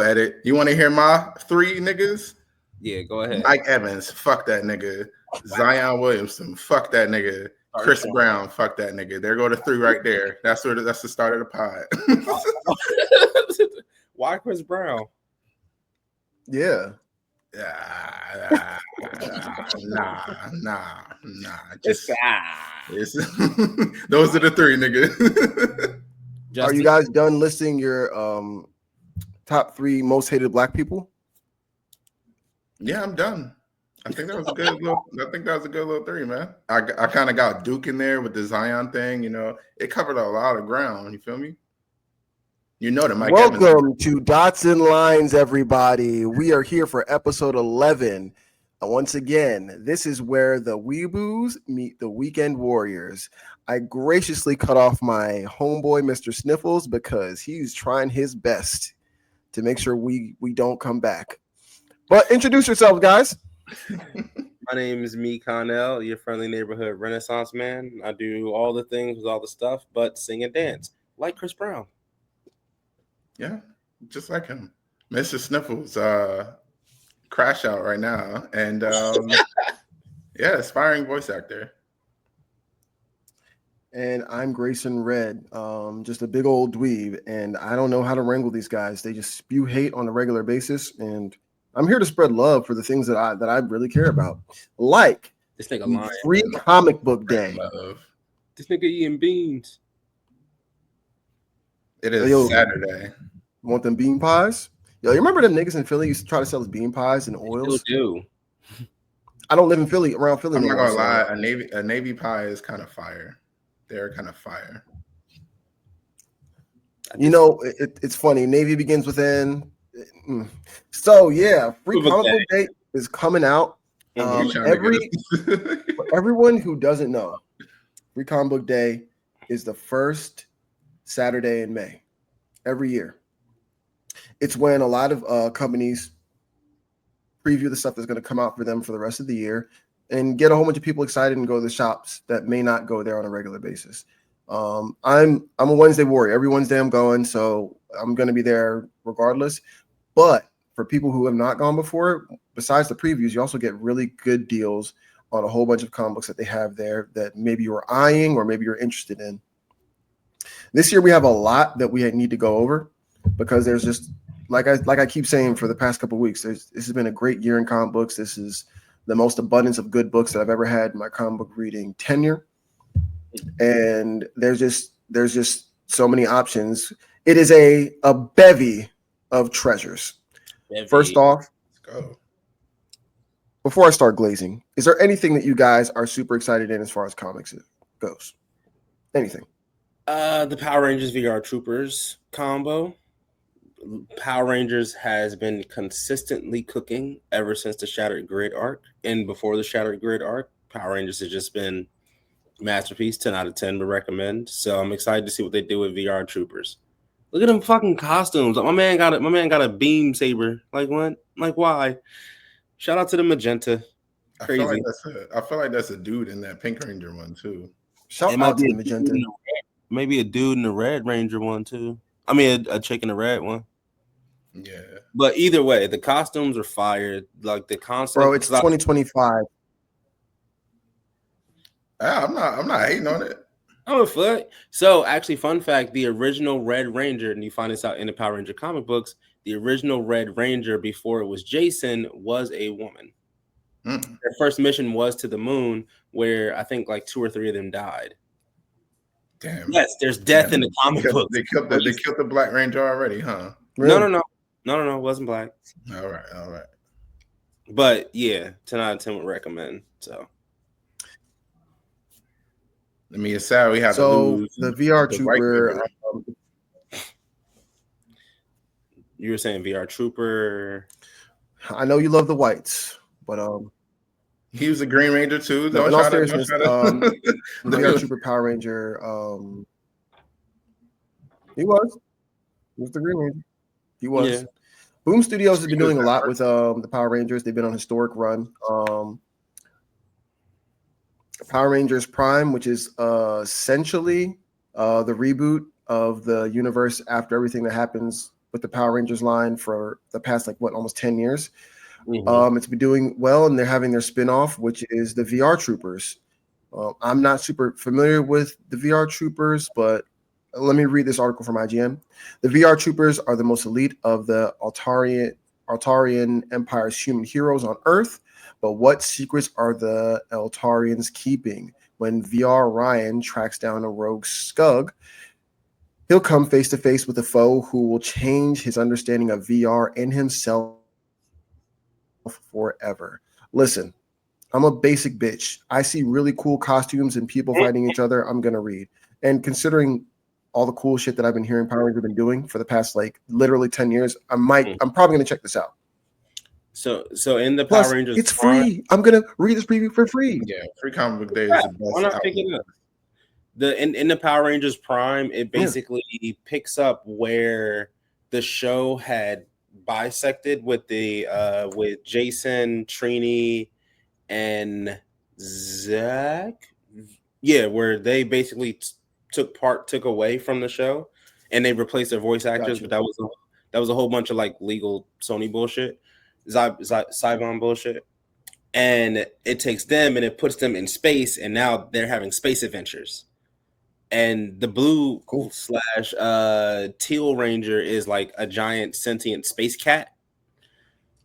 Edit. You want to hear my three niggas? Yeah, go ahead. Mike Evans, fuck that nigga. Zion Williamson, fuck that nigga. Chris Brown, fuck that nigga. There go the three right there. That's the start of the pod. Why Chris Brown? Yeah. Nah. Just those are the three, nigga. Are you guys done listing your top 3 most hated black people? Yeah, I'm done. I think that was a good little 3, man. I kind of got Duke in there with the Zion thing. You know, it covered a lot of ground. You feel me? You know that Mike Welcome Evans. to Dots and Lines, everybody. We are here for episode 11. Once again, this is where the Weeboos meet the Weekend Warriors. I graciously cut off my homeboy, Mr. Sniffles, because he's trying his best to make sure we don't come back. But introduce yourselves, guys. My name is me, Connell, your friendly neighborhood Renaissance man. I do all the things with all the stuff, but sing and dance like Chris Brown. Yeah, just like him. Mr. Sniffles, crash out right now. And yeah, aspiring voice actor. And I'm Grayson Red, just a big old dweeb. And I don't know how to wrangle these guys. They just spew hate on a regular basis. And I'm here to spread love for the things that I really care about. Like this nigga lying. Free Comic Book Day. This nigga eating beans. It is Saturday. Want them bean pies? Yo, you remember them niggas in Philly used to try to sell us bean pies and oils? Still do. I don't live in Philly, around Philly. I'm not gonna lie, a navy pie is kind of fire. They're kind of fire. You know, it's funny. Navy begins with N. So yeah, Free Comic Book Day is coming out. For everyone who doesn't know, Free Comic Book Day is the first Saturday in May every year. It's when a lot of companies preview the stuff that's going to come out for them for the rest of the year and get a whole bunch of people excited and go to the shops that may not go there on a regular basis. I'm a Wednesday warrior. Every Wednesday I'm going, so I'm going to be there regardless. But for people who have not gone before, besides the previews, you also get really good deals on a whole bunch of comic books that they have there that maybe you're eyeing or maybe you're interested in. This year we have a lot that we need to go over because there's just like I keep saying for the past couple of weeks, this has been a great year in comic books. This is the most abundance of good books that I've ever had in my comic book reading tenure. And there's just so many options. It is a bevy of treasures. First off, let's go. Before I start glazing, is there anything that you guys are super excited in as far as comics goes? Anything? The Power Rangers VR Troopers combo. Power Rangers has been consistently cooking ever since the Shattered Grid arc. And before the Shattered Grid arc, Power Rangers has just been masterpiece. 10 out of 10 would recommend. So I'm excited to see what they do with VR Troopers. Look at them fucking costumes. Like, my man got a beam saber. Like what? Like why? Shout out to the magenta. Crazy. I feel like that's a dude in that Pink Ranger one too. Shout out to the magenta. Maybe a dude in the Red Ranger one too. I mean a chick in the red one. Yeah. But either way, the costumes are fired. Like the concept. Bro, it's 2025. I'm not hating on it. Oh, fuck. So, actually, fun fact, the original Red Ranger, and you find this out in the Power Ranger comic books, the original Red Ranger before it was Jason was a woman. Their first mission was to the moon, where I think like 2 or 3 of them died. Damn. Yes, there's death in the comic book. They killed the Black Ranger already, huh? Really? No, it wasn't black. All right. But yeah, 10 out of 10 would recommend. So. I mean, it's sad we have to lose the VR Trooper. You were saying VR Trooper. I know you love the whites, but he was a Green Ranger too. No, in all seriousness, the VR Trooper Power Ranger. He was the Green Ranger. He was. Yeah. Boom Studios has been doing a lot with the Power Rangers. They've been on a historic run. Power Rangers Prime, which is essentially the reboot of the universe after everything that happens with the Power Rangers line for the past almost 10 years. Mhm. It's been doing well, and they're having their spinoff, which is the VR Troopers. I'm not super familiar with the VR Troopers, but let me read this article from IGN. The VR Troopers are the most elite of the Altarian Empire's human heroes on Earth, but what secrets are the Altarians keeping? When VR Ryan tracks down a rogue Skug, he'll come face to face with a foe who will change his understanding of VR and himself forever. Listen, I'm a basic bitch. I see really cool costumes and people fighting each other. I'm gonna read. And considering all the cool shit that I've been hearing Power Rangers been doing for the past literally 10 years, I'm probably gonna check this out. So in the Plus, Power Rangers, it's free. I'm gonna read this preview for free. Yeah, Free Comic Book Day is the best. Why not pick it up? In the Power Rangers Prime, it basically picks up where the show had bisected with the with Jason, Trini, and Zach. Yeah, where they basically took away from the show, and they replaced their voice actors. Gotcha. But that was a whole bunch of legal Sony bullshit, Cybon bullshit. And it takes them and it puts them in space, and now they're having space adventures. And the blue / teal ranger is like a giant sentient space cat.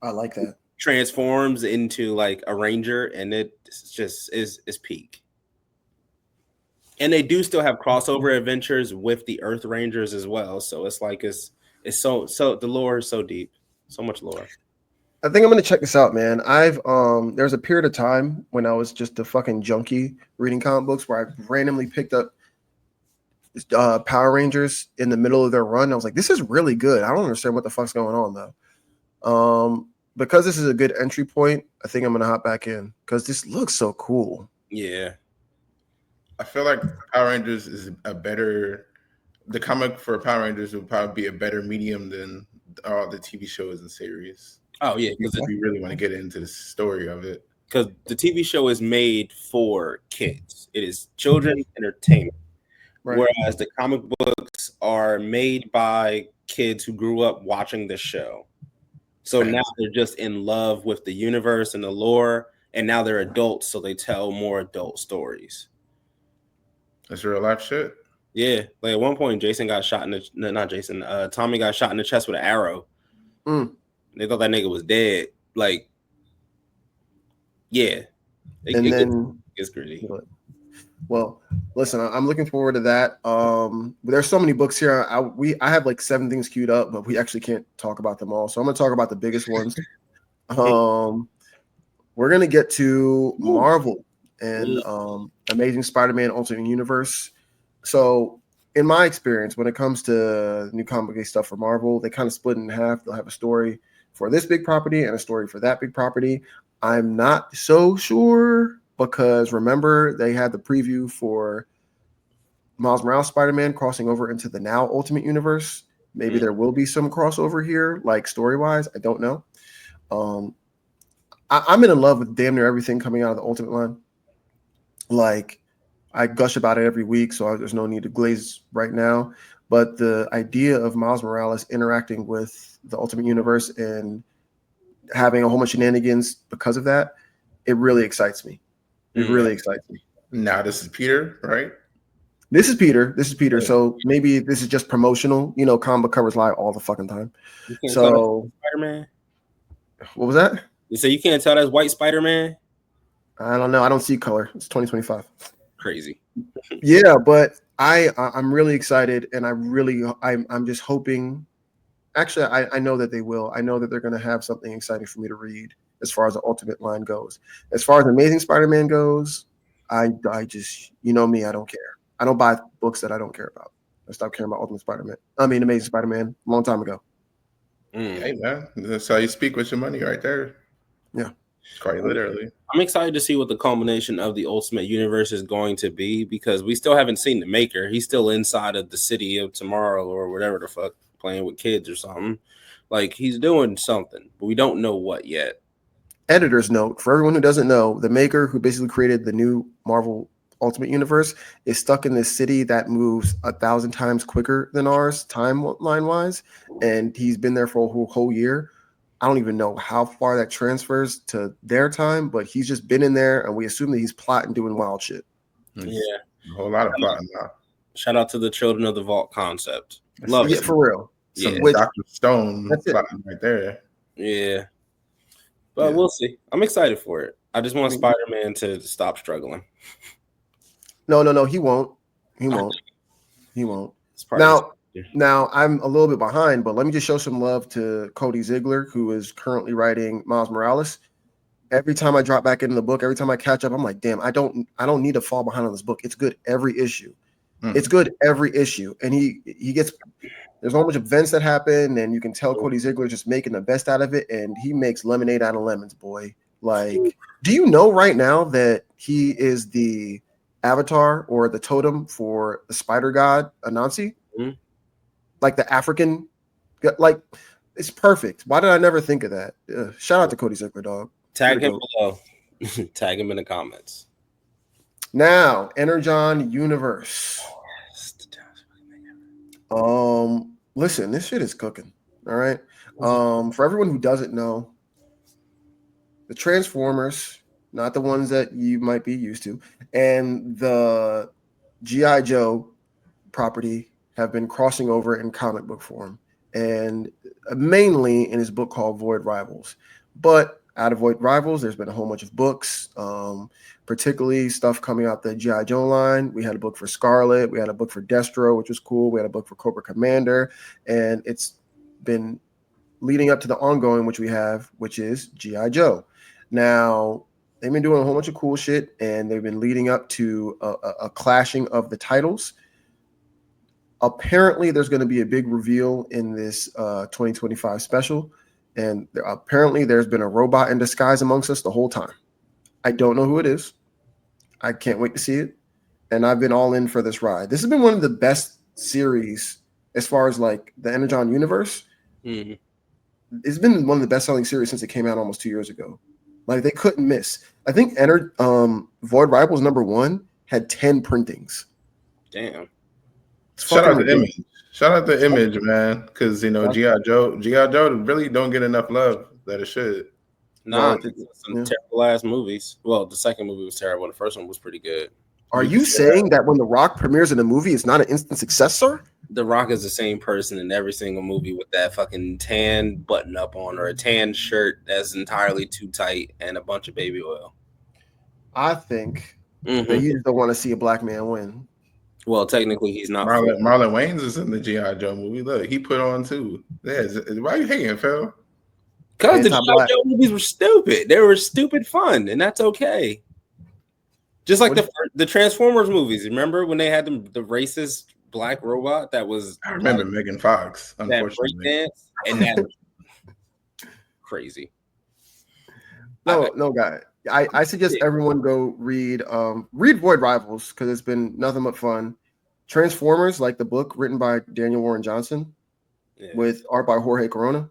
I like that. Transforms into like a ranger, and it just is peak. And they do still have crossover adventures with the Earth Rangers as well. So it's so the lore is so deep, so much lore. I think I'm gonna check this out, man. There's a period of time when I was just a fucking junkie reading comic books where I randomly picked up Power Rangers in the middle of their run. I was like, this is really good. I don't understand what the fuck's going on though. Because this is a good entry point, I think I'm gonna hop back in because this looks so cool. Yeah, I feel like Power Rangers is the comic for Power Rangers would probably be a better medium than all the TV shows and series. Oh yeah, because we really want to get into the story of it. Because the TV show is made for kids. It is children entertainment. Right. Whereas the comic books are made by kids who grew up watching the show. So now they're just in love with the universe and the lore, and now they're adults, so they tell more adult stories. That's real life shit. Yeah, like at one point, Tommy got shot in the chest with an arrow. They thought that nigga was dead. Like, yeah. It's gritty. Well, listen, I'm looking forward to that. There's so many books here. I have like 7 things queued up, but we actually can't talk about them all. So I'm gonna talk about the biggest ones. We're gonna get to Marvel and Amazing Spider-Man Ultimate Universe. So in my experience, when it comes to new comic book stuff for Marvel, they kind of split in half. They'll have a story for this big property and a story for that big property. I'm not so sure because remember they had the preview for Miles Morales Spider-Man crossing over into the now Ultimate Universe. Maybe there will be some crossover here, like story-wise. I don't know. I'm in love with damn near everything coming out of the Ultimate line. Like, I gush about it every week, so there's no need to glaze right now. But the idea of Miles Morales interacting with the Ultimate Universe and having a whole bunch of shenanigans because of that, it really excites me. It really excites me. Now this is Peter, right? This is Peter. Yeah. So maybe this is just promotional. You know, comic book covers lie all the fucking time. So Spider-Man. What was that? You say you can't tell that's white Spider-Man? I don't know. I don't see color. It's 2025. Crazy. Yeah, but I'm really excited, and I'm just hoping. Actually, I know that they will. I know that they're going to have something exciting for me to read as far as the Ultimate line goes. As far as Amazing Spider-Man goes, I just, you know me, I don't care. I don't buy books that I don't care about. I stopped caring about Amazing Spider-Man a long time ago. Hey man, that's how you speak with your money right there. Yeah. Quite literally. I'm excited to see what the culmination of the Ultimate Universe is going to be because we still haven't seen the Maker. He's still inside of the city of tomorrow or whatever the fuck, playing with kids or something. Like, he's doing something, but we don't know what yet. Editor's note, for everyone who doesn't know, the Maker who basically created the new Marvel Ultimate Universe is stuck in this city that moves 1,000 times quicker than ours, timeline wise, and he's been there for a whole year. I don't even know how far that transfers to their time, but he's just been in there, and we assume that he's plotting, doing wild shit. Yeah, a whole lot of plotting now. Shout out to the Children of the Vault concept. Love Yeah, it. for real. Yeah, Dr. Stone That's it. plotting right there. Yeah, but we'll see. I'm excited for it. I just want Spider-Man to stop struggling. No, he won't. He won't. He won't. Now I'm a little bit behind, but let me just show some love to Cody Ziegler, who is currently writing Miles Morales. Every time I drop back into the book, every time I catch up, I'm like, damn, I don't need to fall behind on this book. It's good every issue. It's good every issue. And he gets, there's a whole bunch of events that happen, and you can tell Cody Ziegler just making the best out of it, and he makes lemonade out of lemons, boy. Like, do you know right now that he is the avatar or the totem for the spider god Anansi? Like the African, like, it's perfect. Why did I never think of that? Shout out to Cody Ziegler, dog. Tag him below. Tag him in the comments. Now, Energon Universe. Listen, this shit is cooking. All right. For everyone who doesn't know, the Transformers, not the ones that you might be used to, and the G.I. Joe property have been crossing over in comic book form, and mainly in his book called Void Rivals. But out of Void Rivals, there's been a whole bunch of books, particularly stuff coming out the G.I. Joe line. We had a book for Scarlet. We had a book for Destro, which was cool. We had a book for Cobra Commander. And it's been leading up to the ongoing, which we have, which is G.I. Joe. Now, they've been doing a whole bunch of cool shit, and they've been leading up to a clashing of the titles. Apparently, there's going to be a big reveal in this 2025 special. And apparently there's been a robot in disguise amongst us the whole time. I don't know who it is. I can't wait to see it. And I've been all in for this ride. This has been one of the best series as far as like the Energon universe. It's been one of the best selling series since it came out almost 2 years ago. Like, they couldn't miss. I think Void Rivals #1 had 10 printings. Damn. Shout out to Image. Shout out to Image, man, because G.I. Joe really don't get enough love that it should. Nah, some terrible ass movies. Well, the second movie was terrible. The first one was pretty good. Are you saying that when The Rock premieres in a movie, it's not an instant success, sir? The Rock is the same person in every single movie with that fucking tan button up on or a tan shirt that's entirely too tight and a bunch of baby oil. I think that you just don't want to see a black man win. Well, technically, he's not. Marlon Wayans is in the G.I. Joe movie. Look, he put on too. Yeah, why are you hating, Phil? Because the G.I. Joe movies were stupid. They were stupid fun, and that's okay. Just like the Transformers movies. Remember when they had the racist black robot that was? I remember Megan Fox. Unfortunately, that and that crazy. No, guy. I suggest everyone go read Void Rivals because it's been nothing but fun. Transformers, like the book written by Daniel Warren Johnson with art by Jorge Corona.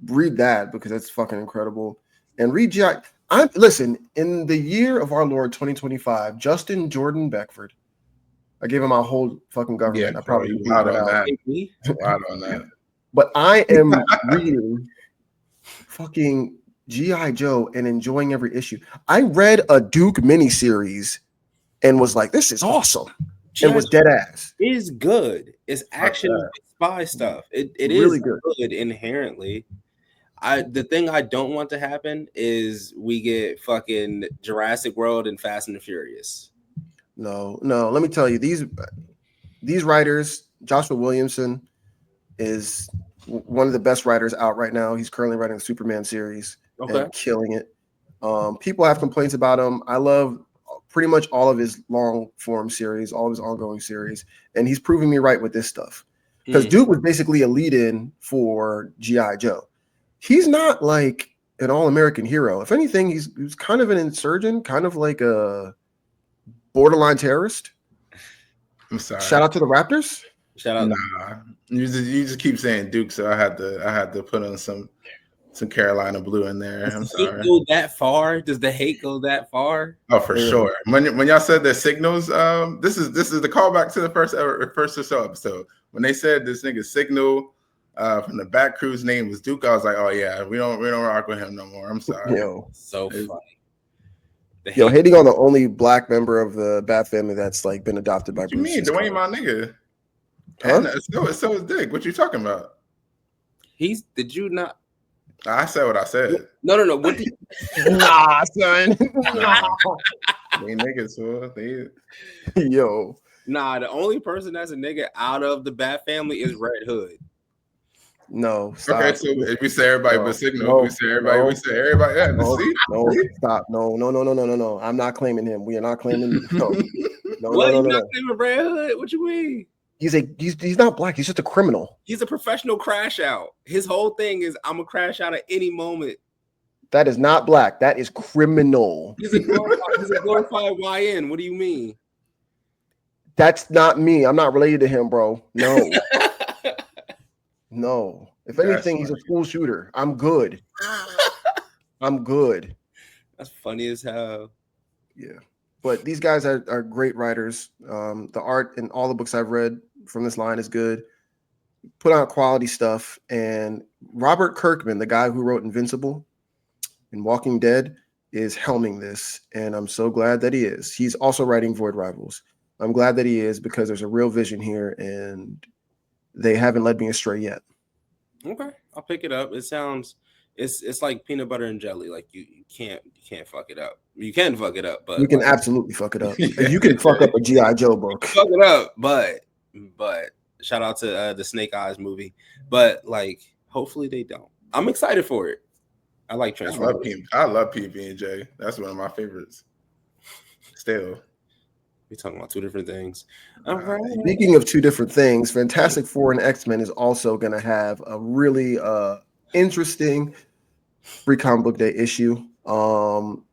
Read that because it's fucking incredible. And read G.I. Listen, in the year of our Lord 2025, Justin Jordan Beckford. I gave him my whole fucking government. Yeah, I probably out on that. But I am reading fucking G.I. Joe and enjoying every issue. I read a Duke miniseries and was like, this is awesome. It was dead ass. It is good. It's action spy stuff. It really is good inherently. The thing I don't want to happen is we get fucking Jurassic World and Fast and the Furious. No. Let me tell you, these writers, Joshua Williamson is one of the best writers out right now. He's currently writing a Superman series and killing it. People have complaints about him. I love pretty much all of his long form series, all of his ongoing series, and he's proving me right with this stuff. Because Duke was basically a lead-in for G.I. Joe. He's not like an all-American hero. If anything, he's kind of an insurgent, kind of like a borderline terrorist. I'm sorry. Shout out to the Raptors. Shout out. Nah, you just keep saying Duke, so I had to put on some some Carolina blue in there. Does I'm the hate sorry. go that far? Does the hate go that far? Oh, for sure. When y'all said the signals, this is the callback to the first or so episode. When they said this nigga Signal from the back crew's name was Duke, I was like, oh yeah, we don't rock with him no more. I'm sorry. Yo, so funny. Yo, hating on the only black member of the Bat family that's like been adopted by What you Bruce. mean? Dwayne, my nigga. Huh? And so is Dick. What you talking about? Did you not? I said what I said. No. What did Nah, son. Nah. They niggas, so they. Yo. Nah, the only person that's a nigga out of the Bat family is Red Hood. No, stop. Okay, so if we say everybody but Signal, we say everybody, we say everybody. Yeah, see? Stop. No. I'm not claiming him. We are not claiming. No. What? You're not claiming Red Hood? What you mean? He's not black. He's just a criminal. He's a professional crash out. His whole thing is I'm a crash out at any moment. That is not black. That is criminal. He's a glorified YN. What do you mean? That's not me. I'm not related to him, bro. No. No. If anything, he's a school shooter. I'm good. I'm good. That's funny as hell. Yeah. But these guys are great writers. The art in all the books I've read from this line is good. Put out quality stuff. And Robert Kirkman, the guy who wrote Invincible and Walking Dead, is helming this. And I'm so glad that he is. He's also writing Void Rivals. I'm glad that he is because there's a real vision here and they haven't led me astray yet. Okay, I'll pick it up. It sounds it's like peanut butter and jelly. Like you can't fuck it up. You can fuck it up, but you can absolutely fuck it up. You can fuck up a G.I. Joe book. Fuck it up, but shout out to the Snake Eyes movie. But like, hopefully they don't. I'm excited for it. I like Transformers. I love PB&J. That's one of my favorites. Still. We're talking about two different things. All right. Speaking of two different things, Fantastic Four and X-Men is also going to have a really interesting free comic book day issue.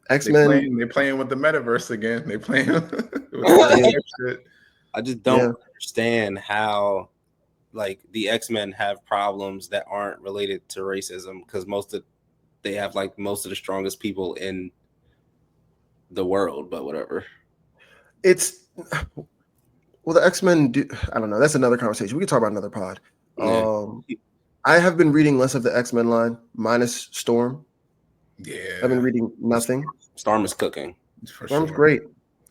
X-Men, they're playing with the metaverse again. They playing with shit. I just don't understand how like the X-Men have problems that aren't related to racism because they have like most of the strongest people in the world, but whatever. The X-Men do. I don't know. That's another conversation. We can talk about another pod. Yeah. I have been reading less of the X-Men line, minus Storm. Yeah, I've been reading nothing. Storm is cooking. Storm's great.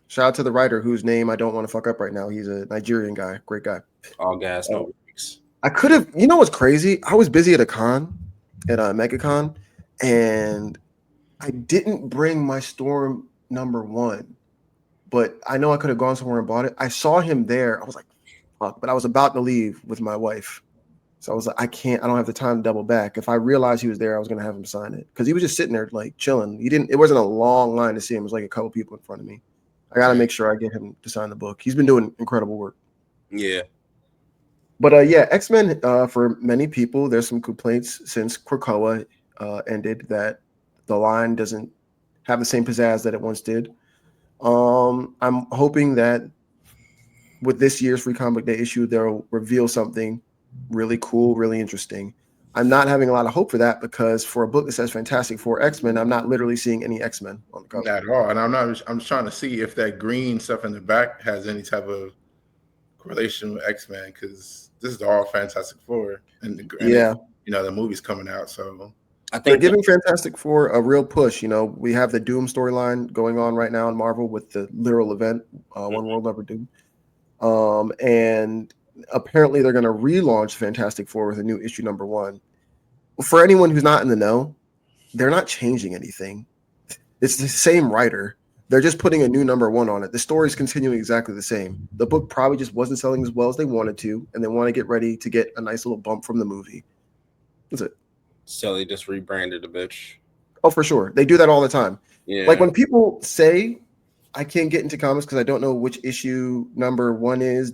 Shout out to the writer whose name I don't want to fuck up right now. He's a Nigerian guy. Great guy. All gas, no brakes. I could have. You know what's crazy? I was busy at a con, at a MegaCon, and I didn't bring my Storm #1. But I know I could have gone somewhere and bought it. I saw him there. I was like, fuck. But I was about to leave with my wife. So I was like, I don't have the time to double back. If I realized he was there, I was going to have him sign it. Because he was just sitting there like chilling. It wasn't a long line to see him. It was like a couple people in front of me. I got to make sure I get him to sign the book. He's been doing incredible work. Yeah. But X-Men, for many people, there's some complaints since Krakoa ended that the line doesn't have the same pizzazz that it once did. I'm hoping that with this year's Free Comic Book Day issue, they'll reveal something really cool, really interesting. I'm not having a lot of hope for that because for a book that says Fantastic Four X-Men, I'm not literally seeing any X-Men on the cover. Not at all. And I'm trying to see if that green stuff in the back has any type of correlation with X-Men because this is all Fantastic Four. And the movie's coming out, so I think they're giving Fantastic Four a real push. We have the Doom storyline going on right now in Marvel with the literal event, One World Over Doom. And apparently they're going to relaunch Fantastic Four with a new issue #1. For anyone who's not in the know, they're not changing anything. It's the same writer. They're just putting a new #1 on it. The story is continuing exactly the same. The book probably just wasn't selling as well as they wanted to, and they want to get ready to get a nice little bump from the movie. That's it. So they just rebranded a bitch. Oh, for sure. They do that all the time. Yeah. Like when people say, I can't get into comics because I don't know which issue #1 is,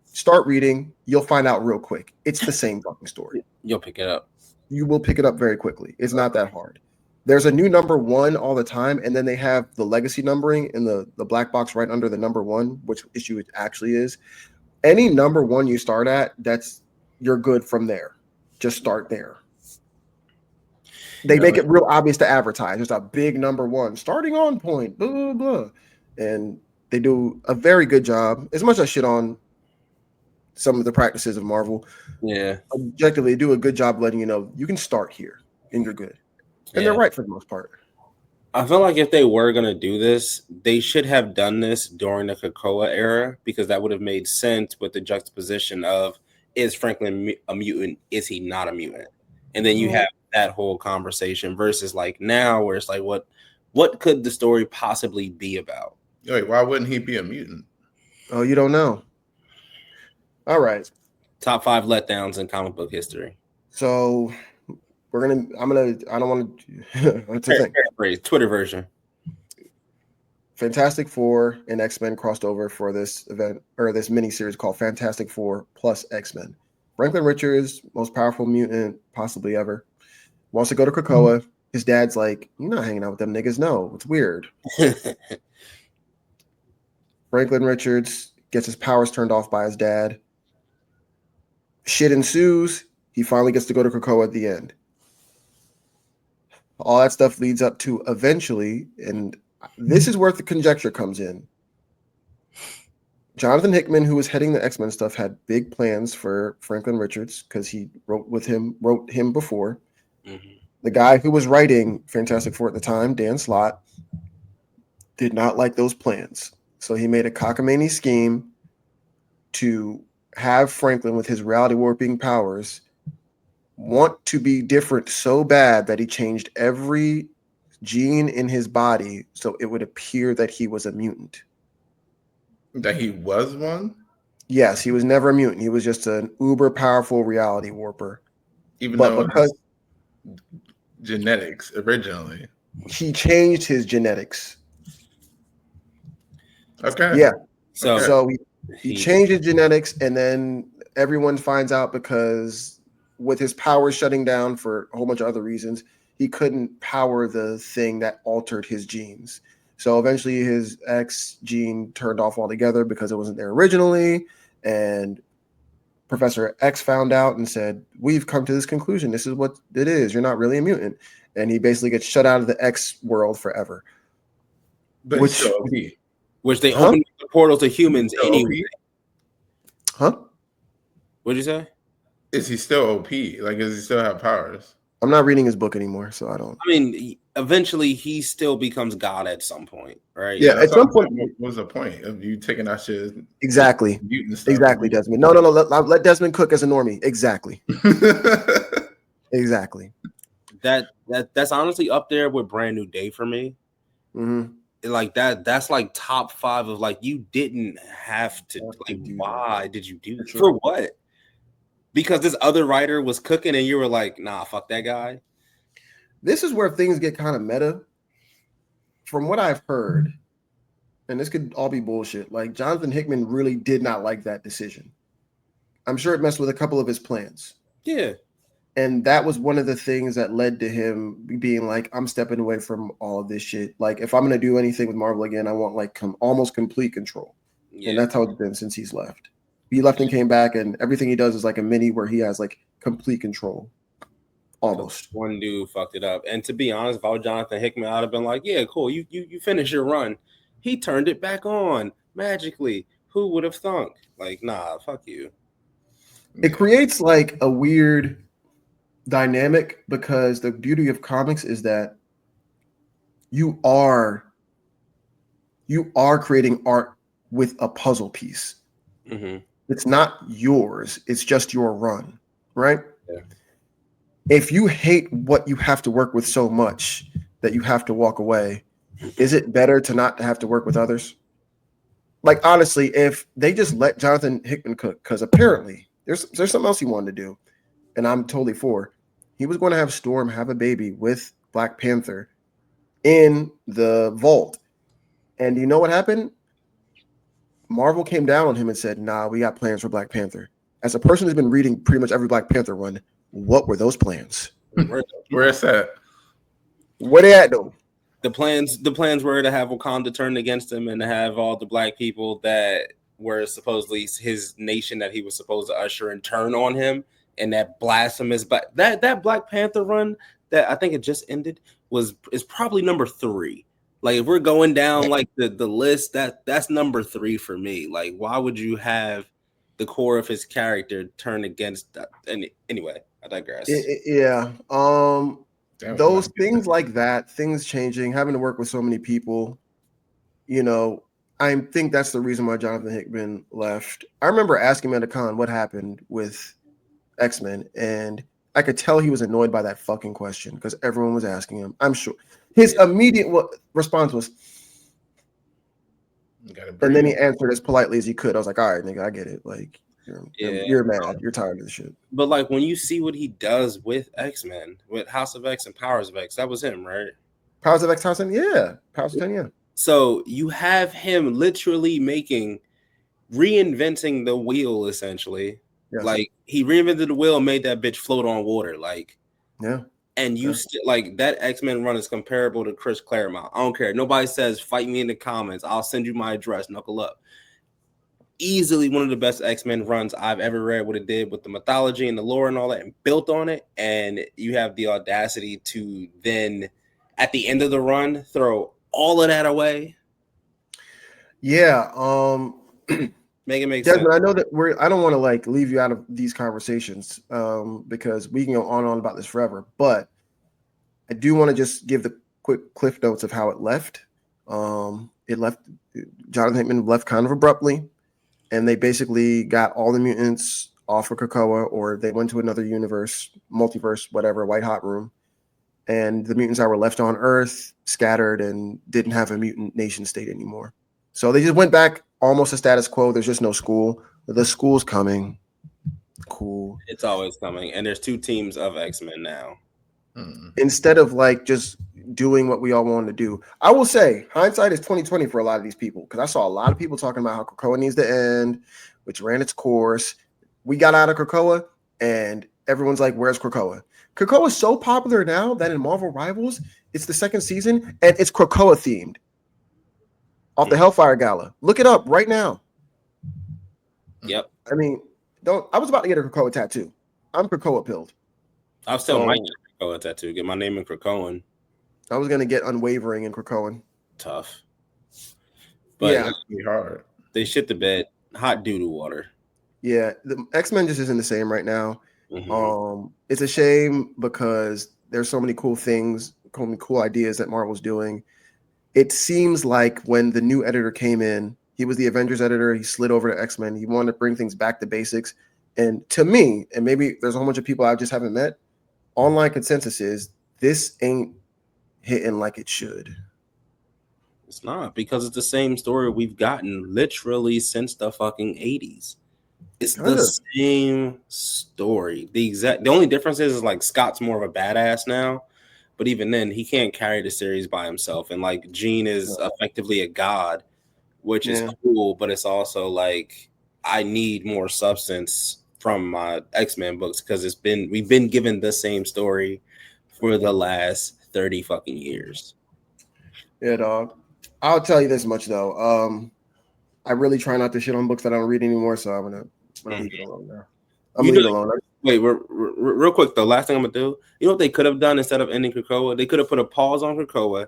start reading. You'll find out real quick. It's the same fucking story. You'll pick it up. You will pick it up very quickly. It's not that hard. There's a new #1 all the time, and then they have the legacy numbering in the black box right under the #1, which issue it actually is. Any #1 you start at, you're good from there. Just start there. They make it real obvious to advertise. There's a big number 1 starting on point, blah, blah, blah. And they do a very good job. As much as I shit on some of the practices of Marvel, objectively, they do a good job letting you know you can start here and you're good. And they're right for the most part. I feel like if they were going to do this, they should have done this during the Krakoa era, because that would have made sense with the juxtaposition of, is Franklin a mutant? Is he not a mutant? And then you have that whole conversation versus like now where it's like, what could the story possibly be about? Wait, why wouldn't he be a mutant? Oh, you don't know. All right. Top 5 letdowns in comic book history. So I don't want to paraphrase Twitter version. Fantastic Four and X-Men crossed over for this event, or this mini series called Fantastic Four plus X-Men. Franklin Richards, most powerful mutant possibly ever, wants to go to Krakoa. His dad's like, "You're not hanging out with them niggas. No, it's weird." Franklin Richards gets his powers turned off by his dad. Shit ensues. He finally gets to go to Krakoa at the end. All that stuff leads up to eventually, and this is where the conjecture comes in. Jonathan Hickman, who was heading the X-Men stuff, had big plans for Franklin Richards because he wrote him before. Mm-hmm. The guy who was writing Fantastic Four at the time, Dan Slott, did not like those plans. So he made a cockamamie scheme to have Franklin, with his reality warping powers, want to be different so bad that he changed every gene in his body so it would appear that he was a mutant. That he was one? Yes, he was never a mutant. He was just an uber powerful reality warper. Even though because genetics originally. He changed his genetics. Okay. Yeah. So he changed his genetics, and then everyone finds out because with his powers shutting down for a whole bunch of other reasons, he couldn't power the thing that altered his genes. So eventually his X gene turned off altogether because it wasn't there originally. And Professor X found out and said, "We've come to this conclusion. This is what it is. You're not really a mutant." And he basically gets shut out of the X world forever. But which they opened the portal to humans anyway. Huh? What'd you say? Is he still OP? Like, does he still have powers? I'm not reading his book anymore, so I don't. I mean, eventually he still becomes God at some point, right? Yeah, at some point. What was the point of you taking that shit? Exactly. Exactly, Desmond. No. Let Desmond cook as a normie. Exactly. Exactly. That's honestly up there with Brand New Day for me. Mm-hmm. Like that's like top 5 of like, you didn't have to. Like, why did you do that? For what? Because this other writer was cooking and you were like, nah, fuck that guy. This is where things get kind of meta. From what I've heard, and this could all be bullshit, like Jonathan Hickman really did not like that decision. I'm sure it messed with a couple of his plans. Yeah. And that was one of the things that led to him being like, I'm stepping away from all of this shit. Like, if I'm going to do anything with Marvel again, I want like almost complete control. Yeah. And that's how it's been since he's left. He left and came back, and everything he does is like a mini where he has like complete control. Almost. One dude fucked it up. And to be honest, if I was Jonathan Hickman, I'd have been like, yeah, cool. You finish your run. He turned it back on magically. Who would have thunk? Like, nah, fuck you. It creates like a weird dynamic, because the beauty of comics is that you are creating art with a puzzle piece. Mm-hmm. It's not yours. It's just your run, right? Yeah. If you hate what you have to work with so much that you have to walk away, is it better to not have to work with others? Like, honestly, if they just let Jonathan Hickman cook, because apparently there's something else he wanted to do, and I'm totally for. He was going to have Storm have a baby with Black Panther in the vault. And you know what happened? Marvel came down on him and said, nah, we got plans for Black Panther. As a person who's been reading pretty much every Black Panther run, what were those plans? Where's that? Where they at, though? The plans were to have Wakanda turned against him and to have all the Black people that were supposedly his nation that he was supposed to usher in turn on him. And that blasphemous, but that Black Panther run that I think it just ended is probably number 3. Like if we're going down like the list, that's number 3 for me. Like why would you have the core of his character turn against that? And anyway, I digress. Yeah. Those things like that, things changing, having to work with so many people, you know, I think that's the reason why Jonathan Hickman left. I remember asking him at a con what happened with X-Men, and I could tell he was annoyed by that fucking question because everyone was asking him. I'm sure his immediate response was, and then he answered as politely as he could. I was like, all right, nigga, I get it. Like, you're mad. You're tired of the shit. But like when you see what he does with X-Men, with House of X and Powers of X, that was him, right? Powers of X, Powers of 10, yeah. Powers of 10, yeah. So you have him literally reinventing the wheel, essentially. Yes. Like he reinvented the wheel and made that bitch float on water. Like, yeah. And you like that X-Men run is comparable to Chris Claremont. I don't care. Nobody says fight me in the comments. I'll send you my address. Knuckle up. Easily one of the best X-Men runs I've ever read. What it did with the mythology and the lore and all that, and built on it. And you have the audacity to then, at the end of the run, throw all of that away. Yeah. Make it make Desmond, sense. I know that I don't want to like leave you out of these conversations because we can go on and on about this forever, but I do want to just give the quick cliff notes of how it left. Jonathan Hickman left kind of abruptly, and they basically got all the mutants off of Krakoa, or they went to another universe, multiverse, whatever, white hot room. And the mutants that were left on Earth scattered and didn't have a mutant nation state anymore. So they just went back almost to status quo. There's just no school. The school's coming. Cool. It's always coming. And there's 2 teams of X-Men now. Instead of like just doing what we all wanted to do. I will say hindsight is 2020 for a lot of these people, because I saw a lot of people talking about how Krakoa needs to end, which ran its course. We got out of Krakoa and everyone's like, where's Krakoa? Krakoa is so popular now that in Marvel Rivals, it's the 2nd season and it's Krakoa themed. Off the Hellfire Gala. Look it up right now. Yep. I mean, I was about to get a Krakoa tattoo. I'm Krakoa pilled. I still might get a Krakoa tattoo. Get my name in Krakoan. I was gonna get Unwavering in Krakoan. Tough. But yeah, that's pretty hard. They shit the bed. Hot doo-doo water. Yeah, the X-Men just isn't the same right now. It's a shame because there's so many cool things, so many cool ideas that Marvel's doing. It seems like when the new editor came in, he was the Avengers editor. He slid over to X-Men. He wanted to bring things back to basics. And to me, and maybe there's a whole bunch of people I just haven't met, online consensus is this ain't hitting like it should. It's not, because it's the same story we've gotten literally since the fucking 80s. It's the same story. The only difference is like Scott's more of a badass now. But even then, he can't carry the series by himself. And like Jean is effectively a god, which is cool. But it's also like I need more substance from my X-Men books because we've been given the same story for the last 30 fucking years. Yeah, dog. I'll tell you this much though. I really try not to shit on books that I don't read anymore, so I'm gonna leave it alone now. I'm leaving it alone. Wait, real quick though. Last thing I'm gonna do. You know what they could have done instead of ending Krakoa? They could have put a pause on Krakoa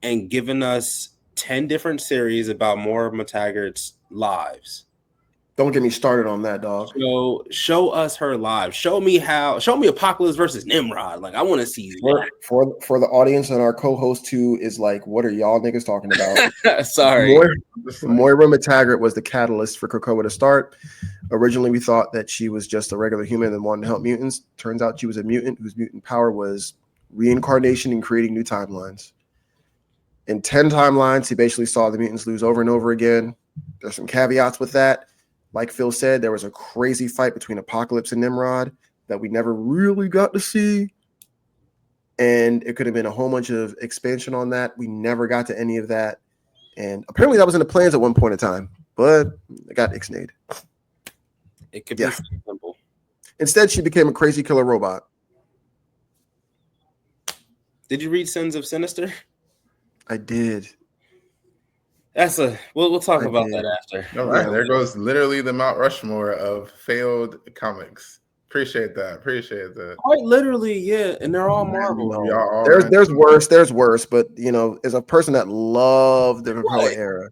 and given us 10 different series about Moira Taggart's lives. Don't get me started on that, dog. Show us her lives. Show me Apocalypse versus Nimrod. Like I want to see for the audience and our co-host who is like, what are y'all niggas talking about? Sorry. Moira Taggart was the catalyst for Krakoa to start. Originally, we thought that she was just a regular human and wanted to help mutants. Turns out she was a mutant whose mutant power was reincarnation and creating new timelines. In 10 timelines, he basically saw the mutants lose over and over again. There's some caveats with that. Like Phil said, there was a crazy fight between Apocalypse and Nimrod that we never really got to see. And it could have been a whole bunch of expansion on that. We never got to any of that. And apparently that was in the plans at one point in time, but it got ixnayed. It could be simple. Instead, she became a crazy killer robot. Did you read Sins of Sinister? I did. We'll talk about that after. All right, there goes literally the Mount Rushmore of failed comics Appreciate that. Quite literally, yeah. And they're all Marvel. No. Y'all all There's worse, but as a person that loved the Krakoa era,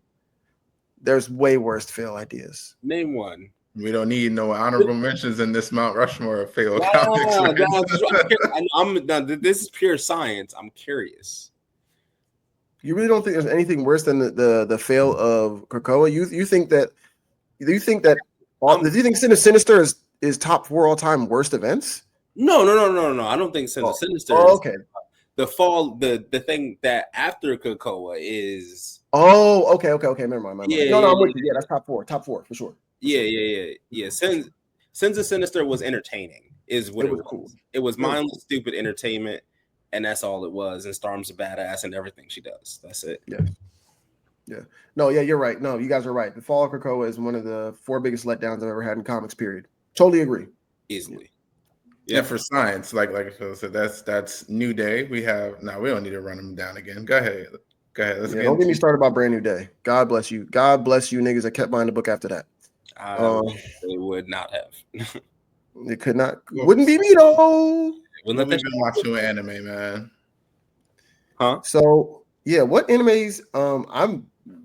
there's way worse fail ideas. Name one. We don't need no honorable mentions in this Mount Rushmore of failed Nah, comics. This is pure science. I'm curious. You really don't think there's anything worse than the fail of Krakoa? You think that do you think Sinister is top 4 all time worst events? No. I don't think Sinister. Oh, okay. The fall, the thing that after Krakoa is. Oh, okay. Never mind. Yeah, I'm with you. Yeah, that's top four for sure. Yeah. Sins of Sinister was entertaining. Is what it was. Cool. It was mindless, stupid entertainment, and that's all it was. And Storm's a badass and everything she does. That's it. Yeah. No, yeah, you're right. No, you guys are right. The Fall of Krakoa is one of the 4 biggest letdowns I've ever had in comics. Period. Totally agree. Easily. Yeah, for science, like Phil said, that's New Day. We don't need to run them down again. Go ahead. Don't get me started about Brand New Day. God bless you. God bless you niggas that kept buying the book after that. They would not have. It could not. Wouldn't be me though. We've been watching anime, man. Huh? So yeah, what animes? I've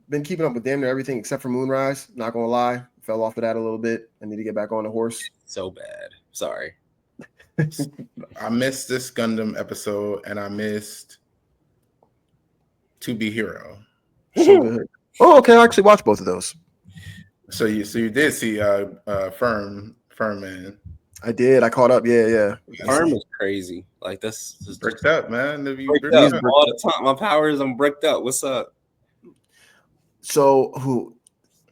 been keeping up with damn near everything except for Moonrise. Not gonna lie, fell off of that a little bit. I need to get back on the horse. So bad. Sorry. I missed this Gundam episode, and I missed To Be Hero. So good. Oh, okay. I actually watched both of those. So you did see Firm Man. I did. I caught up. Yeah. Firm is crazy. Like that's just bricked up, man. Bricked up all the time. My powers, I'm bricked up. What's up? So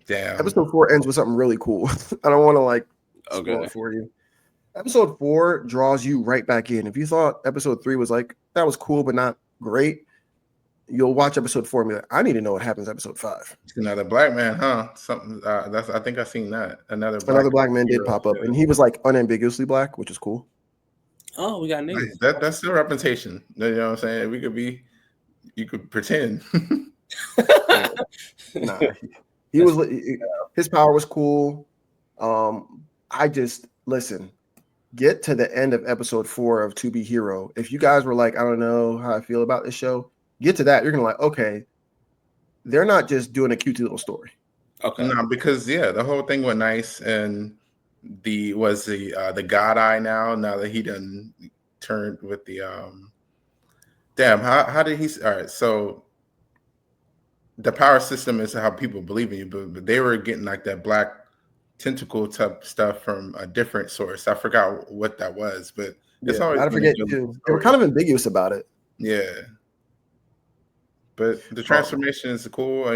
Damn. Episode 4 ends with something really cool. I don't want to spoil it for you. Episode 4 draws you right back in. If you thought episode 3 was that was cool but not great, you'll watch episode 4 and be like, I need to know what happens episode 5. Another black man, huh? Something I think I've seen that. Another black man did pop up, and he was unambiguously black, which is cool. Oh, we got niggas. That's still representation. You know what I'm saying? You could pretend. Nah, his power was cool. Listen, get to the end of episode 4 of To Be Hero. If you guys were like, I don't know how I feel about this show, get to that. You're gonna okay, they're not just doing a cute little story. Okay. No, because the whole thing went nice, and the God Eye now that he done turned with the how did he all right, so the power system is how people believe in you, but they were getting that black tentacle type stuff from a different source. I forgot what that was, but it's always I forget too. They were kind of ambiguous about it. Yeah. But the transformation is cool,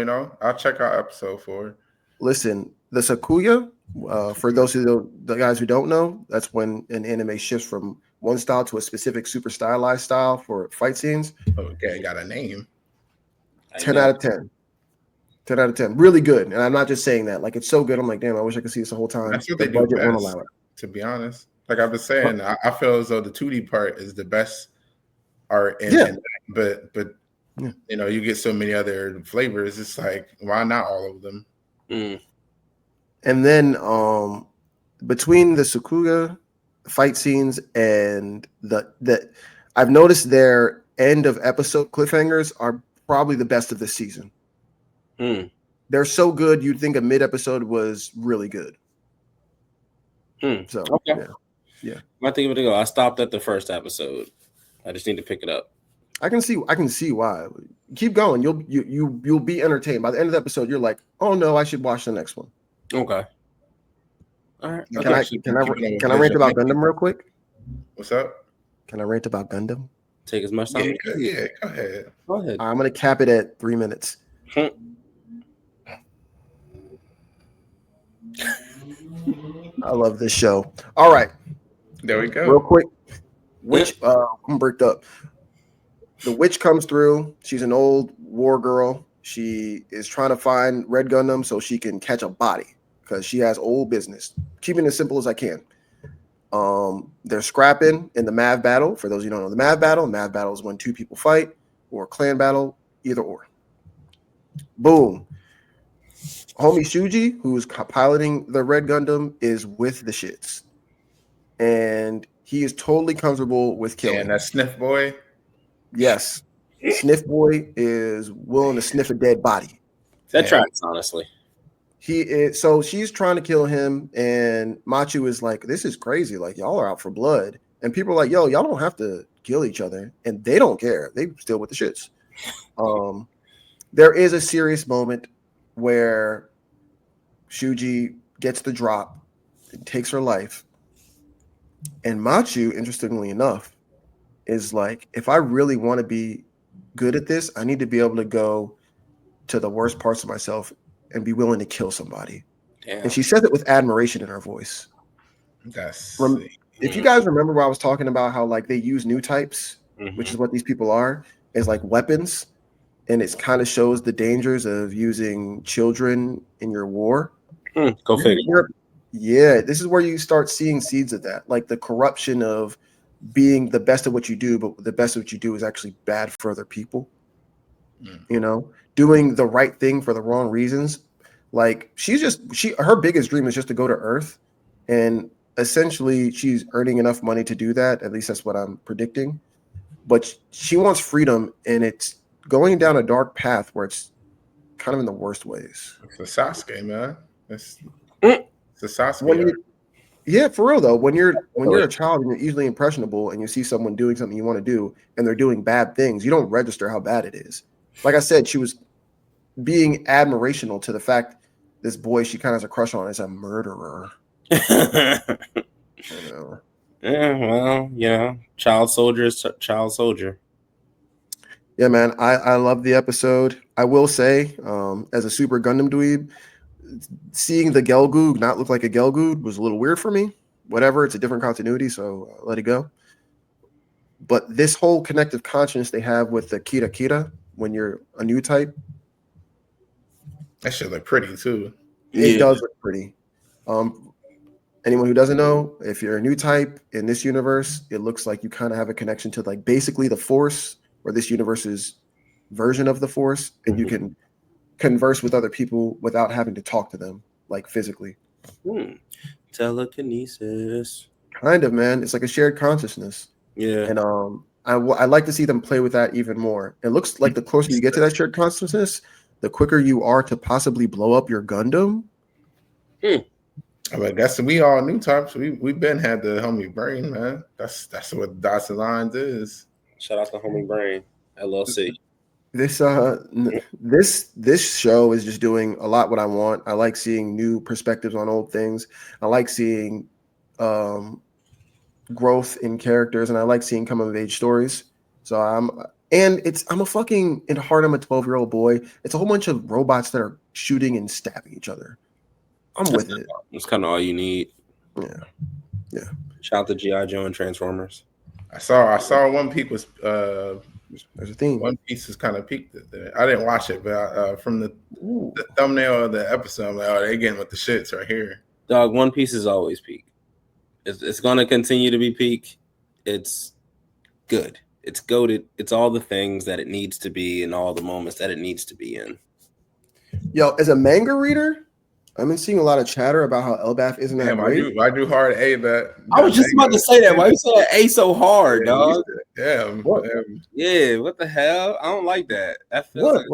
I'll check out episode 4. Listen, the Sakuya, for the guys who don't know, that's when an anime shifts from one style to a specific super stylized style for fight scenes. Okay, got a name. 10 out of 10. 10 out of 10. Really good. And I'm not just saying that. It's so good. I'm like, damn, I wish I could see this the whole time. That's what they do best, won't allow it. To be honest. Like I've been saying, I feel as though the 2D part is the best art. But you get so many other flavors. It's why not all of them? Mm. And then between the Sakuga fight scenes and the I've noticed their end of episode cliffhangers are probably the best of this season. They're so good you'd think a mid episode was really good. So okay. Yeah. I think it go. I stopped at the first episode. I just need to pick it up. I can see why. Keep going. You'll be entertained. By the end of the episode, you're like, oh no, I should watch the next one. Okay. All right. Can I rant about Gundam real quick? What's up? Can I rant about Gundam? Take as much time. Yeah, go ahead. I'm gonna cap it at 3 minutes. I love this show. All right. There we go. Real quick. I'm bricked up. The witch comes through. She's an old war girl. She is trying to find Red Gundam so she can catch a body because she has old business. Keeping it as simple as I can. They're scrapping in the Mav battle. For those who don't know the Mav battle is when 2 people fight, or clan battle, either or. Boom. Homie Shuji, who's piloting the Red Gundam, is with the shits. and he is totally comfortable with killing. And that sniff boy. Yes, Sniff Boy is willing to sniff a dead body. That tracks, honestly. He is, so she's trying to kill him, and Machu is like, "This is crazy. Like, y'all are out for blood." And people are like, "Yo, y'all don't have to kill each other," and they don't care. They still with the shits. There is a serious moment where Shuji gets the drop and takes her life, and Machu, interestingly enough, is like, if I really want to be good at this, I need to be able to go to the worst parts of myself and be willing to kill somebody. Damn. And she says it with admiration in her voice. If you guys remember where I was talking about how like they use new types, which is what these people are, as like weapons, and it kind of shows the dangers of using children in your war. Go figure. Yeah, this is where you start seeing seeds of that, like the corruption of being the best at what you do, but the best at what you do is actually bad for other people. You know, doing the right thing for the wrong reasons. Like her biggest dream is just to go to Earth, and essentially she's earning enough money to do that. At least that's what I'm predicting. But she wants freedom, and it's going down a dark path where it's kind of in the worst ways. It's a Sasuke, man. It's a Sasuke. Yeah, for real though. When you're a child and you're easily impressionable, and you see someone doing something you want to do, and they're doing bad things, you don't register how bad it is. Like I said, she was being admirational to the fact this boy she kind of has a crush on is a murderer. You know? Yeah, well, yeah, child soldier is child soldier. Yeah, man, I love the episode. I will say, as a super Gundam dweeb, seeing the Gelgoog not look like a Gelgoog was a little weird for me. Whatever, it's a different continuity, so let it go. But this whole connective consciousness they have with the Kira when you're a new type, that shit look pretty too. It does look pretty. Anyone who doesn't know, if you're a new type in this universe, it looks like you kind of have a connection to like basically the Force, or this universe's version of the Force, and you can converse with other people without having to talk to them, like physically. Telekinesis. Kind of, man. It's like a shared consciousness. Yeah. And I'd like to see them play with that even more. It looks like the closer you get to that shared consciousness, the quicker you are to possibly blow up your Gundam. I mean, we all new types. We've been had the homie brain, man. That's what dots and lines is. Shout out to homie brain, LLC. This show is just doing a lot what I want. I like seeing new perspectives on old things. I like seeing growth in characters, and I like seeing coming of age stories. So I'm a 12-year-old boy. It's a whole bunch of robots that are shooting and stabbing each other. I'm with it. That's kind of all you need. Yeah. Shout out to G.I. Joe and Transformers. I saw One Piece was there's a theme. One Piece is kind of peaked there. I didn't watch it, but from the thumbnail of the episode, I'm like, oh, they getting with the shits right here. Dog, One Piece is always peak. It's going to continue to be peak. It's good. It's goated. It's all the things that it needs to be in all the moments that it needs to be in. Yo, as a manga reader, I've been seeing a lot of chatter about how Elbaf isn't that great. I do hard A that. I was just about to say that. Why you saying A so hard, dog? Yeah. Yeah, what the hell? I don't like that. That feels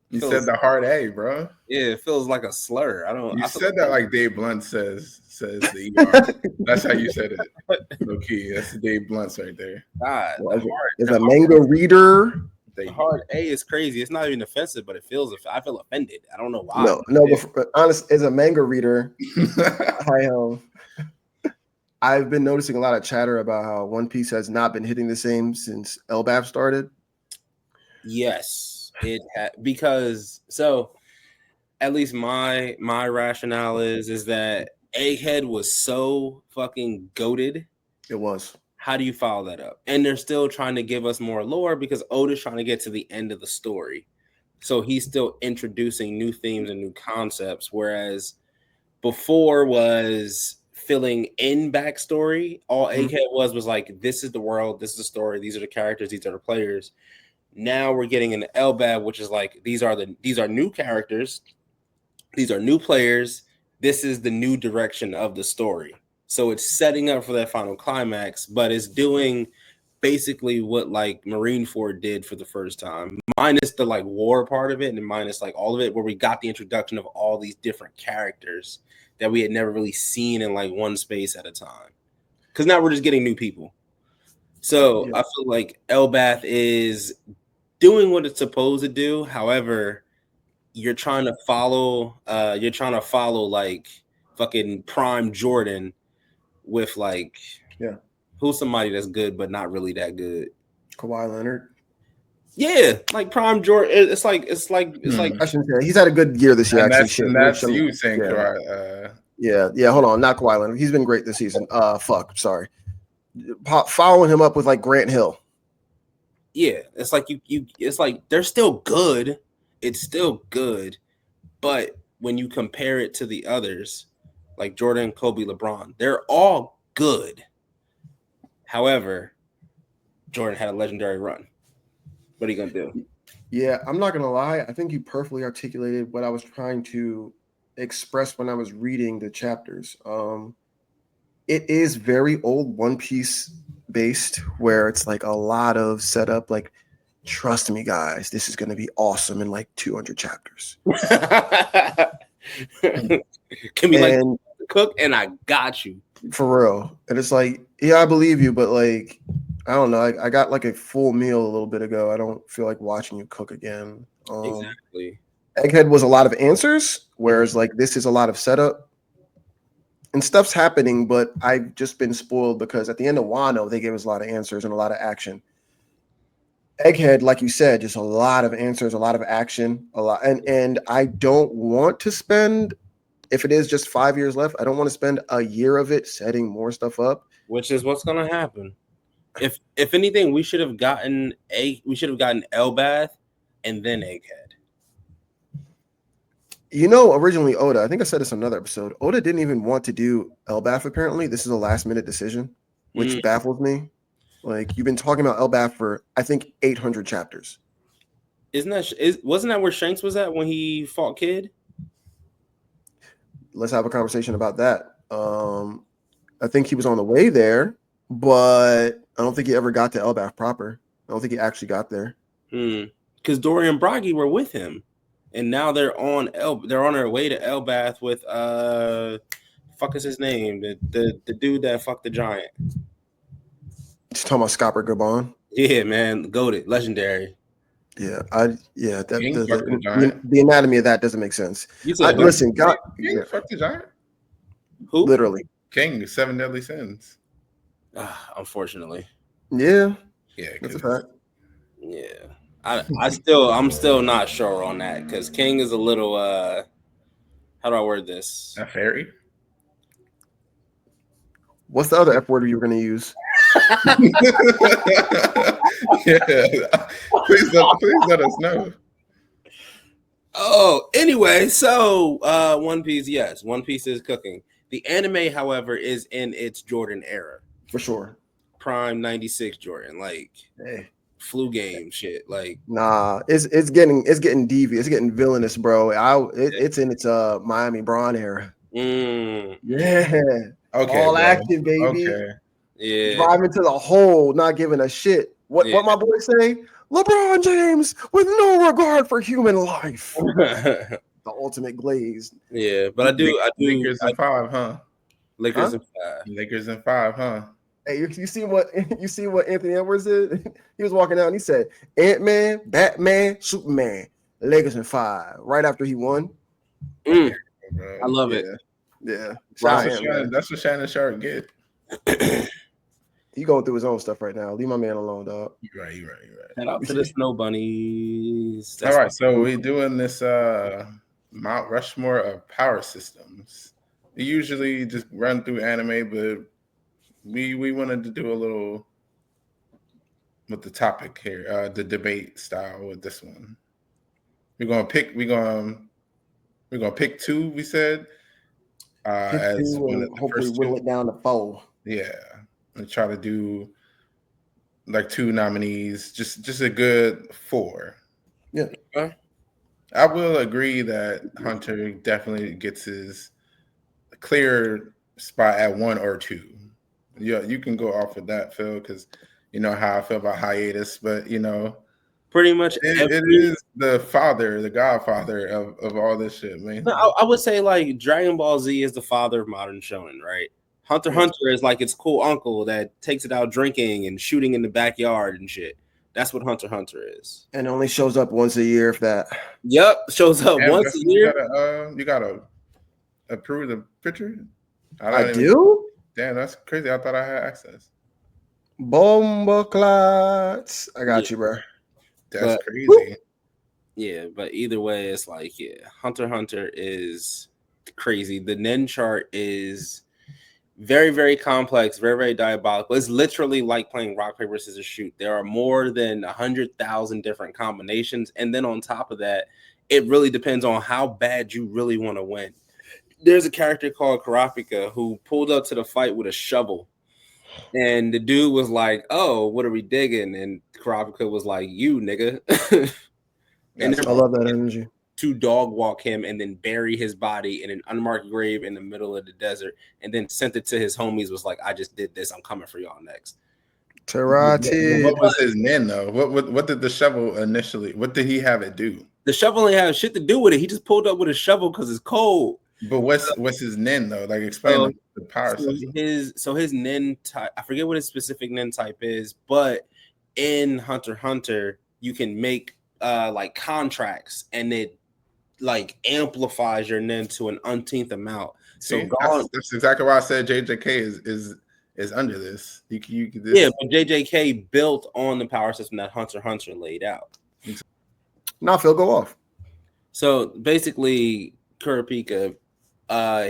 you said the hard A, bro. Yeah, it feels like a slur. You said that like Dave Blunt says the ER. That's how you said it. Low key. That's Dave Blunt's right there. God, as a manga reader. The hard A is crazy. It's not even offensive, but I feel offended. I don't know why. No, but honest, as a manga reader, I've been noticing a lot of chatter about how One Piece has not been hitting the same since Elbaf started. Yes, because at least my rationale is that Egghead was so fucking goated. It was. How do you follow that up? And they're still trying to give us more lore because Oda's trying to get to the end of the story. So he's still introducing new themes and new concepts, whereas before was filling in backstory. All Egghead was like, this is the world, this is the story, these are the characters, these are the players. Now we're getting into Elbaf, which is like, these are new characters, these are new players, this is the new direction of the story. So it's setting up for that final climax, but it's doing basically what like Marineford did for the first time, minus the like war part of it and minus like all of it, where we got the introduction of all these different characters that we had never really seen in like one space at a time. Because now we're just getting new people. So I feel like Elbath is doing what it's supposed to do. However, you're trying to follow like fucking Prime Jordan with like who's somebody that's good but not really that good. Kawhi Leonard. Yeah, like Prime Jordan. It's like I shouldn't say he's had a good year this year. And Actually, that's you saying Kawhi. Yeah. Hold on, not Kawhi Leonard. He's been great this season. Sorry. Following him up with like Grant Hill. Yeah, it's like it's like they're still good. It's still good, but when you compare it to the others, like Jordan, Kobe, LeBron, they're all good. However, Jordan had a legendary run. What are you gonna do? Yeah, I'm not gonna lie. I think you perfectly articulated what I was trying to express when I was reading the chapters. It is very old One Piece based, where it's like a lot of setup. Like, trust me, guys, this is gonna be awesome in like 200 chapters. Can be like cook, and I got you for real. And it's like, yeah, I believe you, but like, I don't know. I got like a full meal a little bit ago. I don't feel like watching you cook again. Exactly. Egghead was a lot of answers, whereas like this is a lot of setup. And stuff's happening, but I've just been spoiled because at the end of Wano, they gave us a lot of answers and a lot of action. Egghead, like you said, just a lot of answers, a lot of action, a lot. And I don't want to spend, if it is just 5 years left, I don't want to spend a year of it setting more stuff up. Which is what's gonna happen. If anything, we should have gotten Elbath and then Egghead. You know, originally Oda, I think I said this on another episode, Oda didn't even want to do Elbath, apparently. This is a last-minute decision, which baffles me. Like, you've been talking about Elbath for, I think, 800 chapters. Wasn't that where Shanks was at when he fought Kid? Let's have a conversation about that. I think he was on the way there, but I don't think he ever got to Elbath proper. I don't think he actually got there. Because Dory and Bragi were with him. And now they're on their way to Elbath with fuck is his name? The dude that fucked the giant. Just talking about Scopper Gabon. Yeah, man, goated, legendary. Yeah, the anatomy of that doesn't make sense. You said listen, God, fuck the giant. Who? Literally, King, 7 deadly sins. Unfortunately. Yeah, that's a fact. Yeah. I'm still not sure on that because King is a little how do I word this? A fairy? What's the other F word you were going to use? Please let us know. Oh, anyway, so One Piece, yes, One Piece is cooking. The anime, however, is in its Jordan era. For sure. Prime 96 Jordan, like flu game shit. Like, nah, it's getting devious, it's getting villainous, bro. It's in its Miami Braun era. Yeah. Okay. All action, baby. Okay. Yeah. Driving to the hole, not giving a shit. What my boy say? LeBron James with no regard for human life. The ultimate glaze. Yeah, but I do. Lakers in 5, huh? Lakers in 5. Lakers in 5, huh? Hey, you see what Anthony Edwards did? He was walking out and he said, Ant-Man, Batman, Superman, Lakers in 5. Right after he won. I love it. Yeah. That's what Shannon Sharp get. He going through his own stuff right now. Leave my man alone, dog. You're right. Shout out to the Snow Bunnies. All right, so we're doing this Mount Rushmore of power systems. We usually just run through anime, but we wanted to do a little with the topic here, the debate style with this one. We're gonna pick 2. We said as one of the hopefully first whittle it down to 4. Yeah, and try to do like 2 nominees, just a good 4. Yeah. I will agree that Hunter definitely gets his clear spot at 1 or 2. Yeah, you can go off with that, Phil, because you know how I feel about hiatus, but you know, Pretty much it is the godfather of all this shit, man. I would say like Dragon Ball Z is the father of modern shonen, right? Hunter x Hunter is like its cool uncle that takes it out drinking and shooting in the backyard and shit. That's what Hunter x Hunter is. And only shows up once a year, if that. Yep, shows up once a year. You gotta approve the picture. I do? Damn, that's crazy. I thought I had access. Bomba clots. I got you, bro. That's crazy. Whoop. Yeah, but either way, it's like, Hunter x Hunter is crazy. The Nen chart is very, very complex, very, very diabolical. It's literally like playing rock, paper, scissors, shoot. There are more than 100,000 different combinations. And then on top of that, it really depends on how bad you really want to win. There's a character called Karapika who pulled up to the fight with a shovel. And the dude was like, "Oh, what are we digging?" And Karapika was like, "You, nigga." And I love that energy. To dog walk him and then bury his body in an unmarked grave in the middle of the desert, and then sent it to his homies. Was like, "I just did this. I'm coming for y'all next." Terati. What was his name though? What did the shovel initially? What did he have it do? The shovel ain't have shit to do with it. He just pulled up with a shovel because it's cold. But what's his nin though? Like explain the power system. His nin type, I forget what his specific nin type is, but in Hunter x Hunter, you can make like contracts, and it like amplifies your nin to an umpteenth amount. See, that's exactly why I said JJK is under this. You could yeah, but JJK built on the power system that Hunter x Hunter laid out. Now Phil, go off. So basically, Kurapika,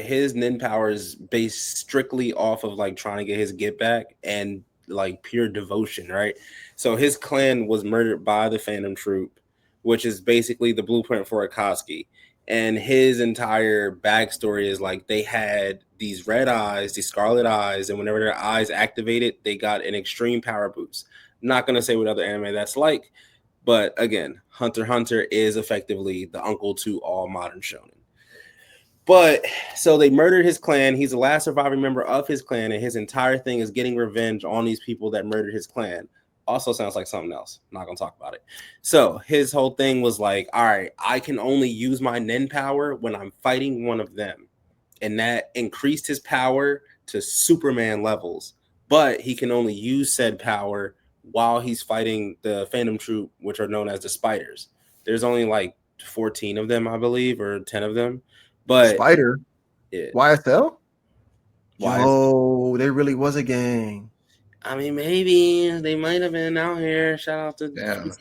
his nin power is based strictly off of like trying to get his get back and like pure devotion, right? So his clan was murdered by the Phantom Troop, which is basically the blueprint for Akatsuki. And his entire backstory is like they had these red eyes, these scarlet eyes, and whenever their eyes activated, they got an extreme power boost. I'm not gonna say what other anime that's like, but again, Hunter x Hunter is effectively the uncle to all modern shonen. But so they murdered his clan. He's the last surviving member of his clan, and his entire thing is getting revenge on these people that murdered his clan. Also sounds like something else. I'm not gonna talk about it. So his whole thing was like, all right, I can only use my nin power when I'm fighting one of them. And that increased his power to Superman levels. But he can only use said power while he's fighting the Phantom Troop, which are known as the Spiders. There's only like 14 of them, I believe, or 10 of them. But Spider, yeah. YSL? Oh, there really was a gang. I mean, maybe they might have been out here. Shout out to Doug.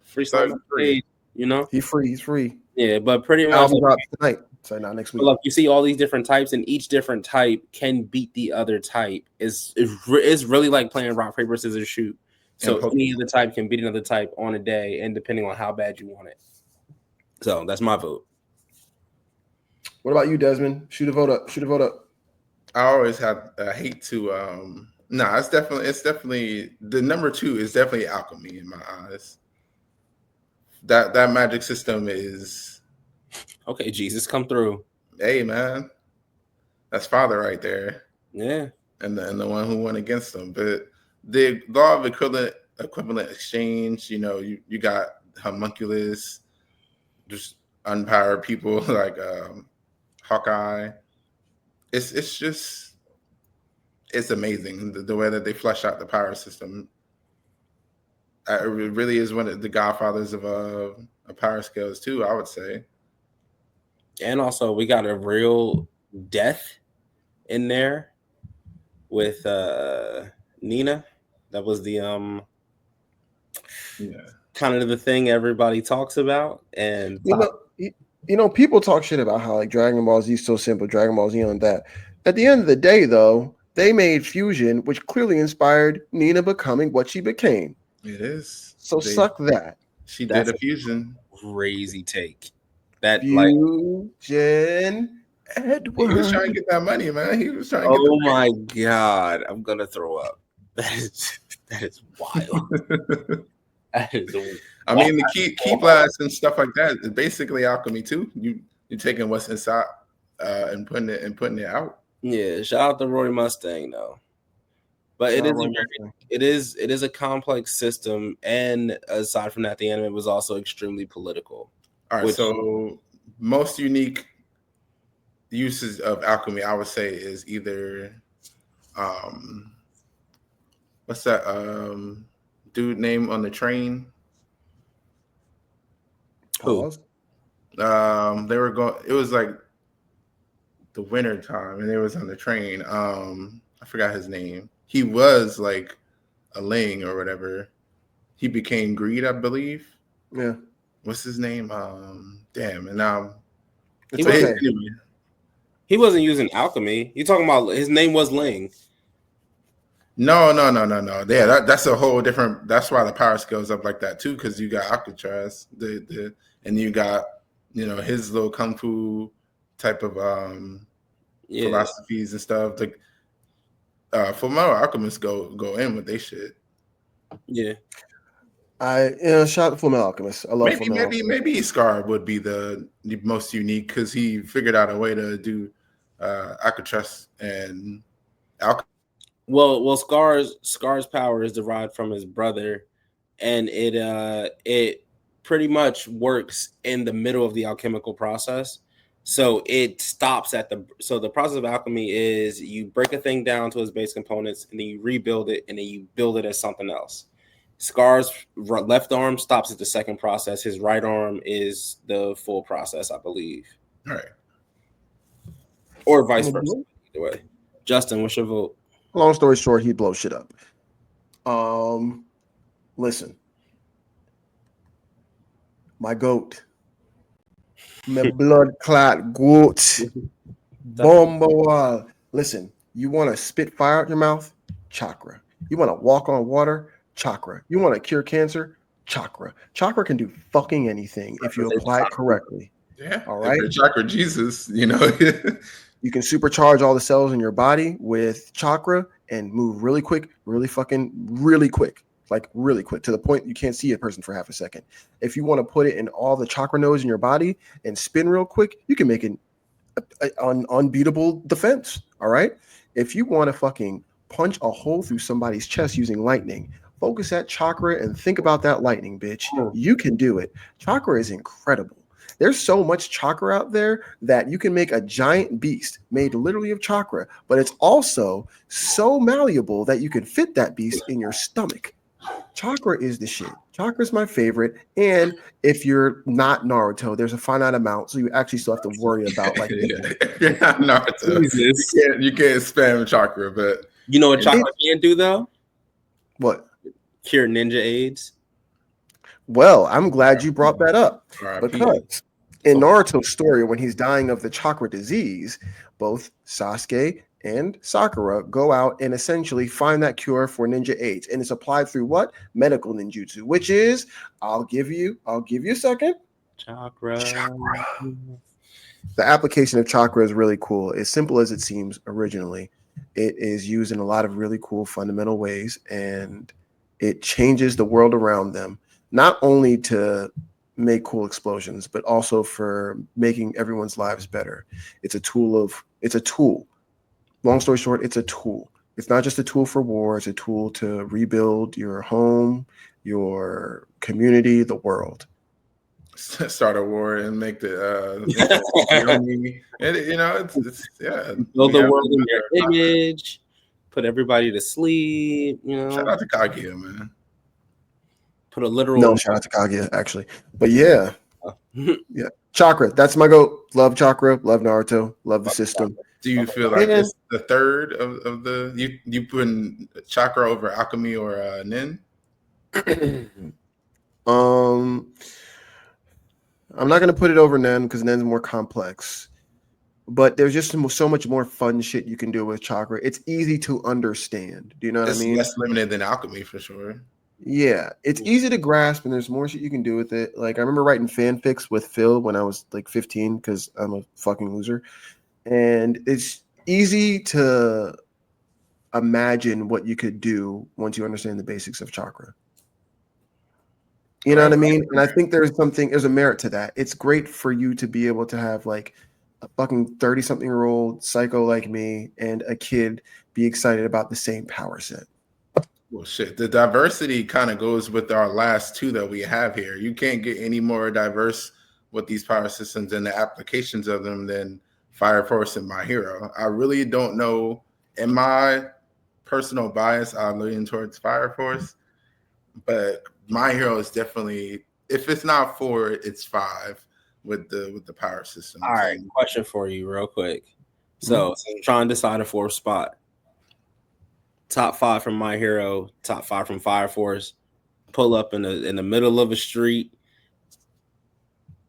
Free. You know, he's free. Yeah, but pretty much album drops tonight. So not next week. Look, you see all these different types, and each different type can beat the other type. Is really like playing rock paper scissors shoot. So any other type can beat another type on a day, and depending on how bad you want it. So that's my vote. What about you, Desmond? Shoot a vote up. I always have hate to it's definitely the number 2 is definitely alchemy in my eyes. That magic system is okay. Jesus, come through. Hey man, that's father right there. Yeah, and the one who went against them. But the law of equivalent exchange. You know, you got homunculus, just unpowered people like Hawkeye. It's amazing the way that they flesh out the power system. It really is one of the godfathers of power scales too, I would say. And also we got a real death in there with Nina. That was the kind of the thing everybody talks about. And you know, people talk shit about how like Dragon Ball Z is so simple, Dragon Ball Z on that. At the end of the day, though, they made fusion, which clearly inspired Nina becoming what she became. It is. Suck that. She did a fusion. Crazy take. That fusion Edward. He was trying to get that money, man. He was trying to get Oh my God. I'm gonna throw up. That is wild. That is wild. I mean, the key blasts and stuff like that is basically alchemy too. You're taking what's inside and putting it out. Yeah, shout out to Roy Mustang though. But Shout it out is Roy a Mustang. it is a complex system, and aside from that, the anime was also extremely political. All right, Which so most unique uses of alchemy, I would say, is either what's that dude name on the train? who? Pause. They were going. It was like the winter time, and they was on the train. I forgot his name. He was like a Ling or whatever. He became Greed, I believe. Yeah, What's his name? Damn. And now, it's He okay. anyway, He wasn't using alchemy. You talking about his name was Ling. no. Yeah, that's a whole different. That's why the power scales up like that too, because you got Alcatraz, and you got his little kung fu type of Yeah, philosophies and stuff. Like Full Metal Alchemists go in with they shit. yeah. Shout out to Full Metal Alchemist. I love Full Metal Alchemist. Maybe Scar would be the most unique because he figured out a way to do Alcatraz and alchemy. Well, Scar's power is derived from his brother, and it pretty much works in the middle of the alchemical process. So it stops at the process of alchemy is you break a thing down to its base components, and then you rebuild it, and then you build it as something else. Scar's left arm stops at the second process. His right arm is the full process, I believe, All right. or vice versa. Either way, Justin, what's your vote? Long story short, he blows shit up. Listen, my goat, my blood clot goat, bomba. Listen, you want to spit fire out your mouth? Chakra. You want to walk on water? Chakra. You want to cure cancer? Chakra. Chakra can do fucking anything if you apply it correctly. Yeah. All right. Chakra Jesus, You can supercharge all the cells in your body with chakra and move really quick, really quick, like really quick to the point you can't see a person for half a second. If you want to put it in all the chakra nodes in your body and spin real quick, you can make an unbeatable defense. All right. If you want to fucking punch a hole through somebody's chest using lightning, focus that chakra and think about that lightning, bitch. You can do it. Chakra is incredible. There's so much chakra out there that you can make a giant beast made literally of chakra, but it's also so malleable that you can fit that beast in your stomach. Chakra is the shit. Chakra is my favorite. And if you're not Naruto, there's a finite amount, so you actually still have to worry about like if you're not Naruto, Jesus. you can't spam chakra, but You know what chakra can't do though? what? Cure ninja AIDS. Well, I'm glad you brought that up RIP. because in Naruto's story, when he's dying of the chakra disease, both Sasuke and Sakura go out and essentially find that cure for ninja AIDS, and it's applied through what? Medical ninjutsu, which is I'll give you a second. Chakra. The application of chakra is really cool. As simple as it seems originally, it is used in a lot of really cool fundamental ways, and it changes the world around them, not only to make cool explosions, but also for making everyone's lives better. It's a tool. Long story short, it's a tool. It's not just a tool for war. It's a tool to rebuild your home, your community, the world. Start a war and make the it's yeah. Build the world in your image, put everybody to sleep. Shout out to Kaguya, man. Put a literal. No, shout out to Kaguya, actually. But yeah. Yeah. Chakra. That's my goat. Love chakra. Love Naruto. Love the system. Do you feel like it's the third of the you putting chakra over alchemy or nin? I'm not gonna put it over Nen because Nen's more complex. But there's just so much more fun shit you can do with chakra. It's easy to understand. Do you know what I mean? It's less limited than alchemy for sure. Yeah, it's easy to grasp, and there's more shit you can do with it. Like I remember writing fanfics with Phil when I was like 15 because I'm a fucking loser, and it's easy to imagine what you could do once you understand the basics of chakra. You know what I mean? And I think there's a merit to that. It's great for you to be able to have like a fucking 30-something-year-old psycho like me and a kid be excited about the same power set? Well, shit, the diversity kind of goes with our last two that we have here. You can't get any more diverse with these power systems and the applications of them than Fire Force and My Hero. I really don't know. In my personal bias, I lean towards Fire Force, but My Hero is definitely, if it's not 4, it's 5 with the power system. All right, question for you, real quick. So, I'm trying to decide a 4th spot. Top 5 from My Hero, top 5 from Fire Force. Pull up in the middle of a street.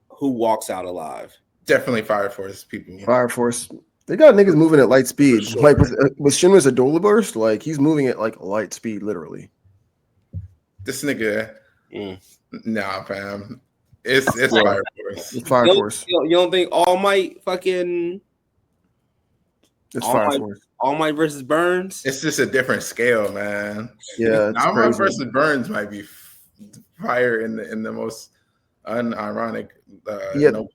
Who walks out alive? Definitely Fire Force people. Fire Force. They got niggas moving at light speed. Sure. Like with Shinra's Adola Burst, like he's moving at like light speed, literally. This nigga, nah, fam. It's Fire Force. It's Fire Force. You don't think All Might fucking? It's Fire Force. All Might versus Burns. It's just a different scale, man. Yeah, All Might versus Burns might be fire in the most unironic. No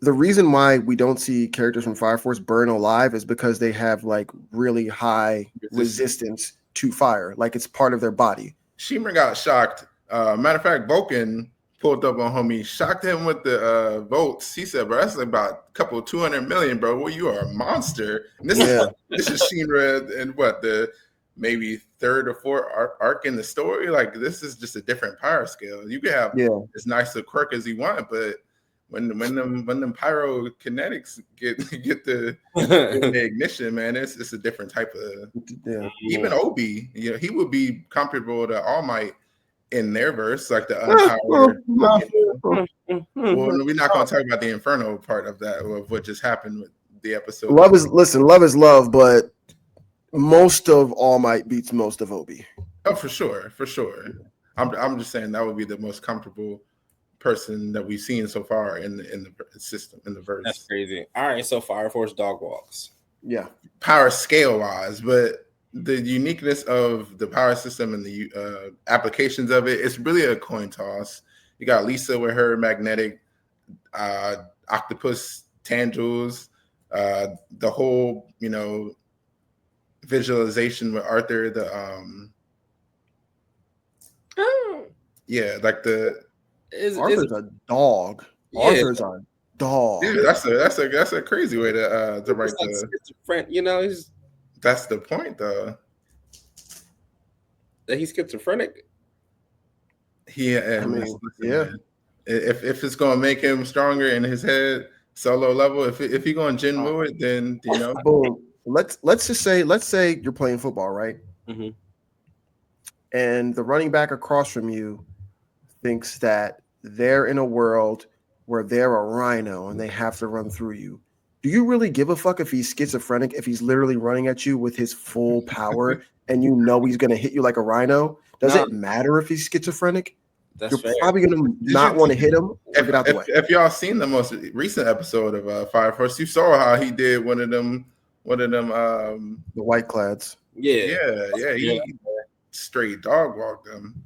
the reason why we don't see characters from Fire Force burn alive is because they have like really high resistance to fire, like it's part of their body. Shimmer got shocked. Matter of fact, Vulcan pulled up on homie, shocked him with the votes. He said, bro, that's about a couple 200 million, bro. Well, you are a monster. And this is Shinra and what, the maybe 3rd or 4th arc in the story. Like, this is just a different power scale. You can have as nice a quirk as you want, but when them pyrokinetics get the ignition, man, it's a different type of even Obi, he would be comparable to All Might in their verse, like the unpowered. Well, we're not gonna talk about the Inferno part of that, of what just happened with the episode. Love is love, but most of All Might beats most of Obi. Oh, for sure. I'm just saying that would be the most comfortable person that we've seen so far in the system, in the verse. That's crazy. All right, so Fire Force dog walks. Yeah, power scale wise, but the uniqueness of the power system and the applications of it, it's really a coin toss. You got Lisa with her magnetic octopus tandules, the whole visualization with Arthur, like Arthur's a dog. Yeah. Arthur's a dog. Yeah, that's a crazy way to write the. That's the point, though. That he's schizophrenic. Yeah. If it's gonna make him stronger in his head, solo level, if you're gonna Jinwoo it, then Boom. Let's say you're playing football, right? Mm-hmm. And the running back across from you thinks that they're in a world where they're a rhino and they have to run through you. Do you really give a fuck if he's schizophrenic, if he's literally running at you with his full power and he's going to hit you like a rhino? Does it matter if he's schizophrenic? You're probably going to not want to hit him or get out the way. If y'all seen the most recent episode of Fire Force, you saw how he did one of them the white clads. He straight dog walked them.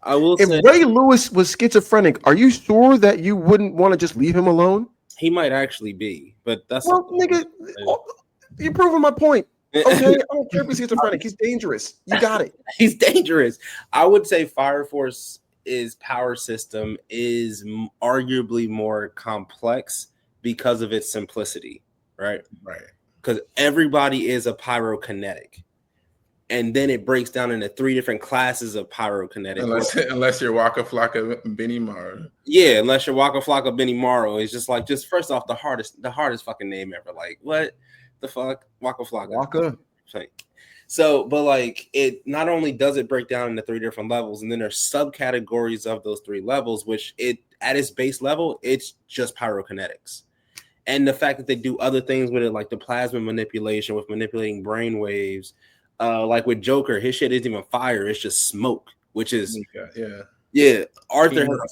I will if say, Ray Lewis was schizophrenic, are you sure that you wouldn't want to just leave him alone? He might actually be, but that's nigga. You're proving my point. Okay, I don't care if he's schizophrenic. He's dangerous. You got it. He's dangerous. I would say Fire Force's power system is arguably more complex because of its simplicity, right? Right. Because everybody is a pyrokinetic. And then it breaks down into 3 different classes of pyrokinetic. Unless you're Waka Flocka Benimaru. Yeah, unless you're Waka Flocka Benimaru. It's just first off, the hardest fucking name ever. Like, what the fuck? Waka Flocka. Waka. So, but like, it not only does it break down into 3 different levels, and then there's subcategories of those 3 levels, which at its base level, it's just pyrokinetics. And the fact that they do other things with it, like the plasma manipulation with manipulating brain waves. Like with Joker, his shit isn't even fire; it's just smoke, which is Arthur has a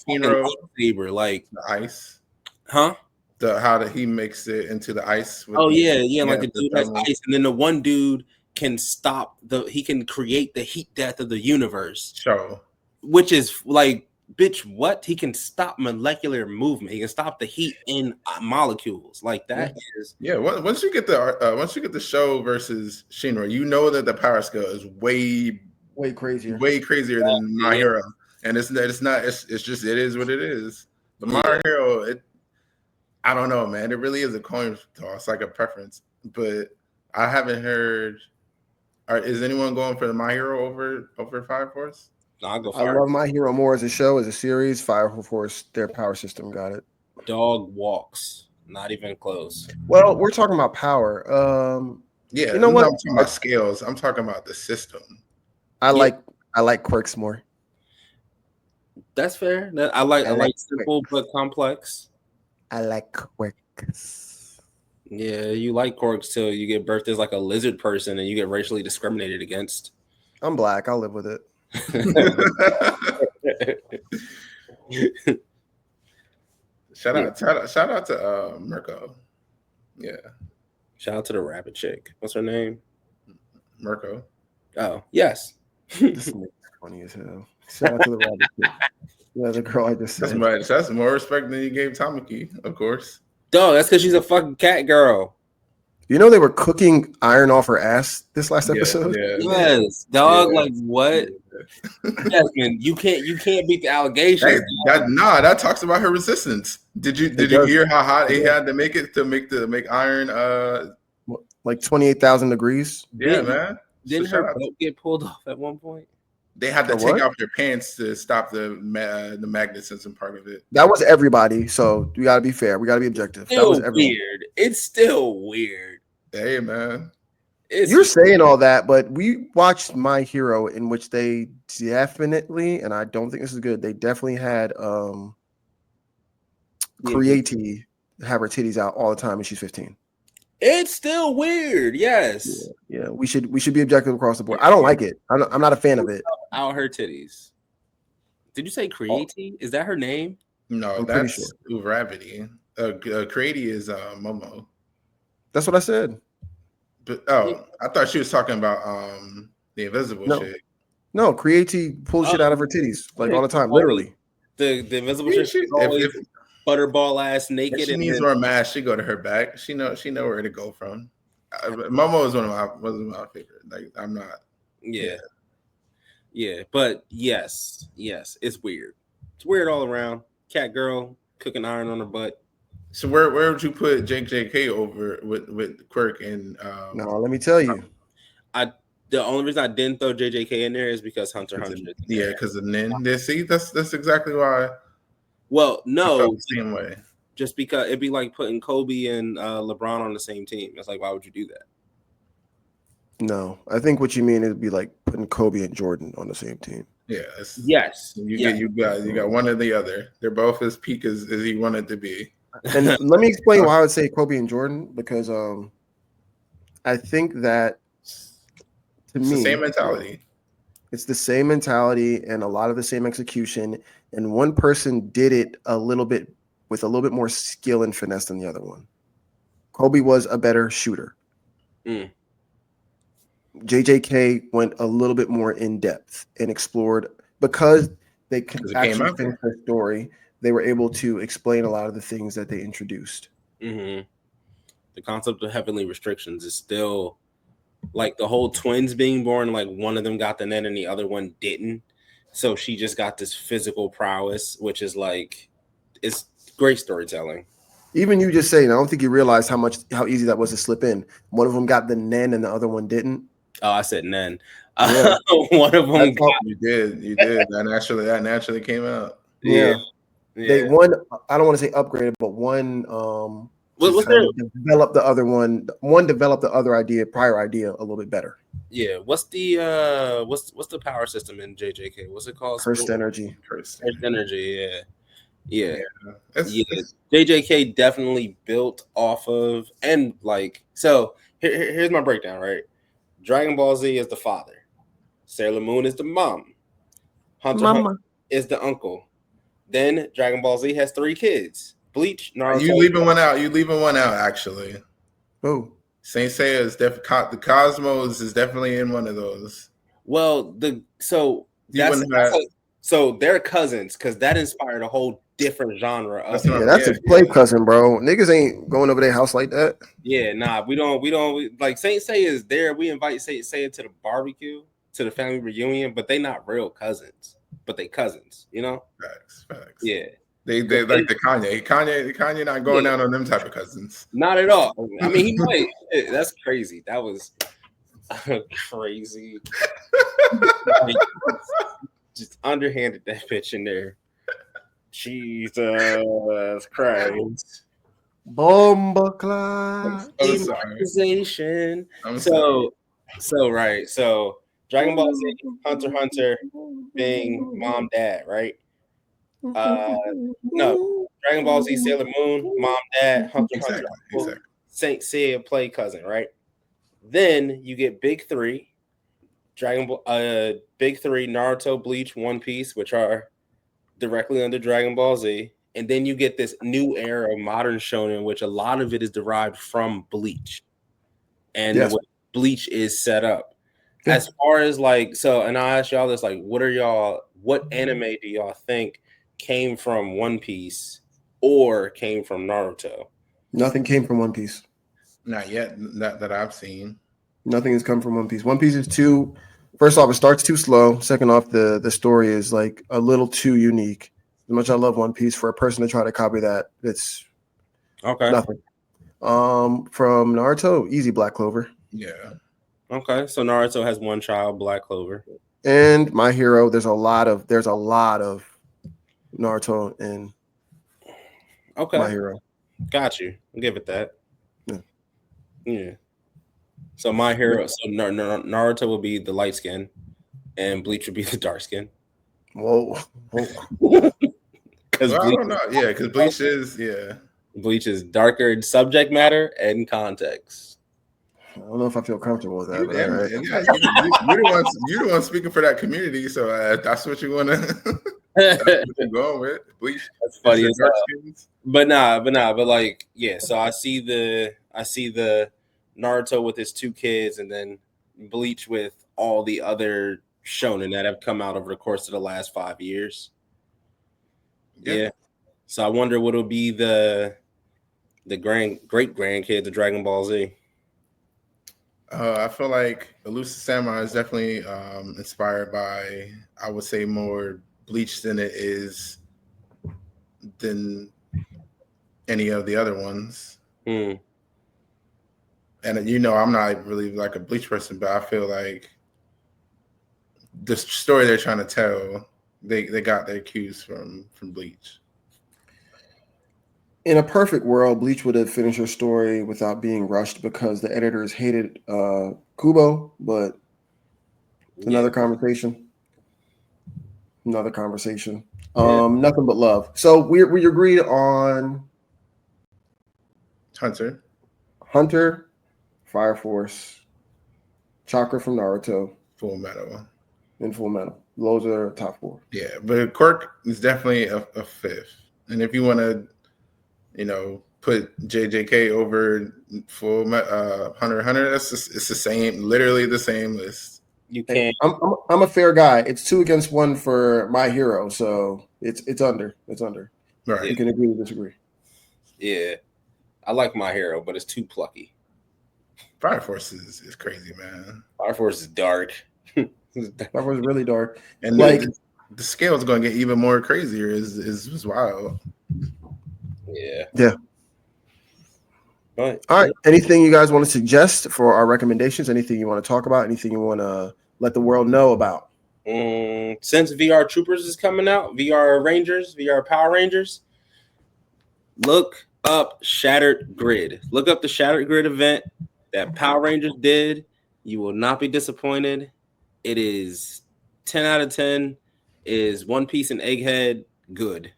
saber, like the ice, huh? How he makes it into the ice. Like the dude has ice, and then the one dude can stop he can create the heat death of the universe. Sure. Which is like Bitch, what? He can stop molecular movement. He can stop the heat in molecules. Like that is. Yeah, once you get the show versus Shinra, you know that the power scale is way crazier. way crazier than My Hero, and it's just it is what it is. But My Hero, I don't know, man. It really is a coin toss, like a preference. But I haven't heard. Is anyone going for the My Hero over Fire Force? No, I'll go I love My Hero more as a show, as a series. Fire Force, their power system got it. Dog walks, not even close. Well, we're talking about power. Yeah, you know what? I'm talking about scales. I'm talking about the system. I like quirks more. That's fair. I like simple but complex. I like quirks. Yeah, you like quirks till you get birthed as like a lizard person and you get racially discriminated against. I'm black. I'll live with it. Shout out to Mirko. Yeah. Shout out to the rabbit chick. What's her name? Mirko. Oh, yes. This is funny as hell. Shout out to the rabbit chick. Yeah, the girl I just said. That's more respect than you gave Tamaki, of course. Dog, that's because she's a fucking cat girl. You know they were cooking iron off her ass this last episode? Yeah, yes, dog. Yeah. Like what? Yes, man. You can't beat the allegations. That talks about her resistance. Did you hear how hot he had to make it to make iron? Like 28,000 degrees. Yeah, man. Didn't her boat get pulled off at one point? They had to take off their pants to stop the magnetism part of it. That was everybody. So we got to be fair. We got to be objective. Still that was weird. It's still weird. Hey, man. You're saying all that, but we watched My Hero, in which they definitely, and I don't think this is good, they definitely had Creati have her titties out all the time and she's 15. It's still weird. Yes. Yeah. We should be objective across the board. I don't like it. I'm not a fan of it. Out her titties. Did you say Creati? Is that her name? No, that's Gravity. Creati is Momo. That's what I said. But I thought she was talking about the invisible shit. No, Creati pulls shit out of her titties like all the time, literally. The invisible shit. Butterball ass naked. If she needs more mask, she go to her back. She know where to go from. Momo is one of my favorite. Like I'm not. Yeah, but yes, it's weird. It's weird all around. Cat girl cooking iron on her butt. So where would you put JJK over with Quirk and? No, let me tell you. The only reason I didn't throw JJK in there is because Hunter. Yeah, because of Nin. See, that's exactly why. Well, no, the same way. Just because it'd be like putting Kobe and LeBron on the same team. It's like, why would you do that? No, I think what you mean is be like putting Kobe and Jordan on the same team. Yeah. Yes. You got one or the other. They're both as peak as he wanted to be. And let me explain why I would say Kobe and Jordan, because I think that to me, the same mentality. It's the same mentality and a lot of the same execution. And one person did it a little bit with a little bit more skill and finesse than the other one. Kobe was a better shooter. JJK went a little bit more in depth and explored, because they could actually finish their story. They were able to explain a lot of the things that they introduced. Mm-hmm. The concept of heavenly restrictions is still like the whole twins being born. Like one of them got the net and the other one didn't. So she just got this physical prowess, which is like, it's great storytelling. Even you just saying, I don't think you realized how easy that was to slip in. One of them got the nen and the other one didn't. Oh, I said nen. Yeah. One of them. You did. That naturally came out. Yeah. They one. I don't want to say upgraded, but one. Developed the other one. One developed the other prior idea a little bit better. Yeah. What's the what's the power system in JJK? What's it called? Cursed energy. Cursed energy. Yeah. JJK definitely built off of, and like, so here's my breakdown, right? Dragon Ball Z is the father. Sailor Moon is the mom. Hunter is the uncle. Then Dragon Ball Z has 3 kids. Bleach, Naruto. You leaving one out, actually. Oh. Saint Seiya is the Cosmos is definitely in one of those. Well, So they're cousins because that inspired a whole different genre of That's not- Yeah, that's a play cousin, bro. Niggas ain't going over their house like that. Yeah, nah, we don't like Saint Seiya is there. We invite Saint Seiya to the barbecue, to the family reunion, but they not real cousins, but they cousins, you know? Facts. Yeah. They like the Kanye not going out on them type of cousins. Not at all. I mean, he might. That's crazy. That was crazy. Like, just underhanded that bitch in there. Jesus Christ. Bomba clock. I'm sorry. Demonetization. I'm sorry. So right. So Dragon Ball Z, Hunter x Hunter being mom, dad, right? No, Dragon Ball Z, Sailor Moon, mom, dad, Hunter x Hunter, Exactly. Saint Seiya, play cousin, right? Then you get Big Three, Big Three, Naruto, Bleach, One Piece, which are directly under Dragon Ball Z. And then you get this new era of modern shonen, which a lot of it is derived from Bleach and Yes. the way Bleach is set up. Yeah. As far as like, so, and I ask y'all this, like, what anime do y'all think came from One Piece or came from Naruto? Nothing came from One Piece. Not yet. Not that I've seen. Nothing has come from One Piece. One Piece is too. First off, it starts too slow. Second off, the story is like a little too unique. As much as I love One Piece, for a person to try to copy that, it's Okay. nothing. From Naruto, easy Black Clover. Yeah. Okay. So Naruto has one child, Black Clover. And My Hero, there's a lot of Naruto and Okay. My Hero. Got you. I'll give it that. Yeah. So My Hero, so Naruto will be the light skin, and Bleach would be the dark skin. Whoa. Because I don't know. Yeah, because Bleach is darker in subject matter and context. I don't know if I feel comfortable with that. You, But damn all it. right. You're the one speaking for that community, so that's what you want to. That's what you're going with. Bleach. That's funny as hell. skins. But like, yeah. So I see the Naruto with his two kids, and then Bleach with all the other shonen that have come out over the course of the last 5 years. Yeah. So I wonder what will be the great grandkids of Dragon Ball Z. I feel like Elusive Samurai is definitely inspired by, I would say, more Bleach than it is than any of the other ones. And I'm not really like a Bleach person, but I feel like the story they're trying to tell, they got their cues from Bleach. In a perfect world, Bleach would have finished her story without being rushed because the editors hated Kubo, but it's another conversation. Nothing but love. So we agreed on Hunter, Fire Force, Chakra from Naruto, Full Metal, and Full Metal. Those are top four. Yeah, but Quirk is definitely a fifth. And if you want to, put JJK over Full Hunter x Hunter, it's the same, literally the same list. You can't. I'm a fair guy. It's 2 against 1 for My Hero, so it's under. It's under. Right. You can agree to disagree. Yeah, I like My Hero, but it's too plucky. Fire Force is crazy, man. Fire Force is dark. Fire Force is really dark, and like the scale is going to get even more crazier. Is wild. Yeah. All right. Anything you guys want to suggest for our recommendations? Anything you want to talk about? Anything you want to let the world know about? Since VR Troopers is coming out, VR Power Rangers, look up Shattered Grid. Look up the Shattered Grid event that Power Rangers did. You will not be disappointed. It is 10 out of 10. Is One Piece and Egghead good?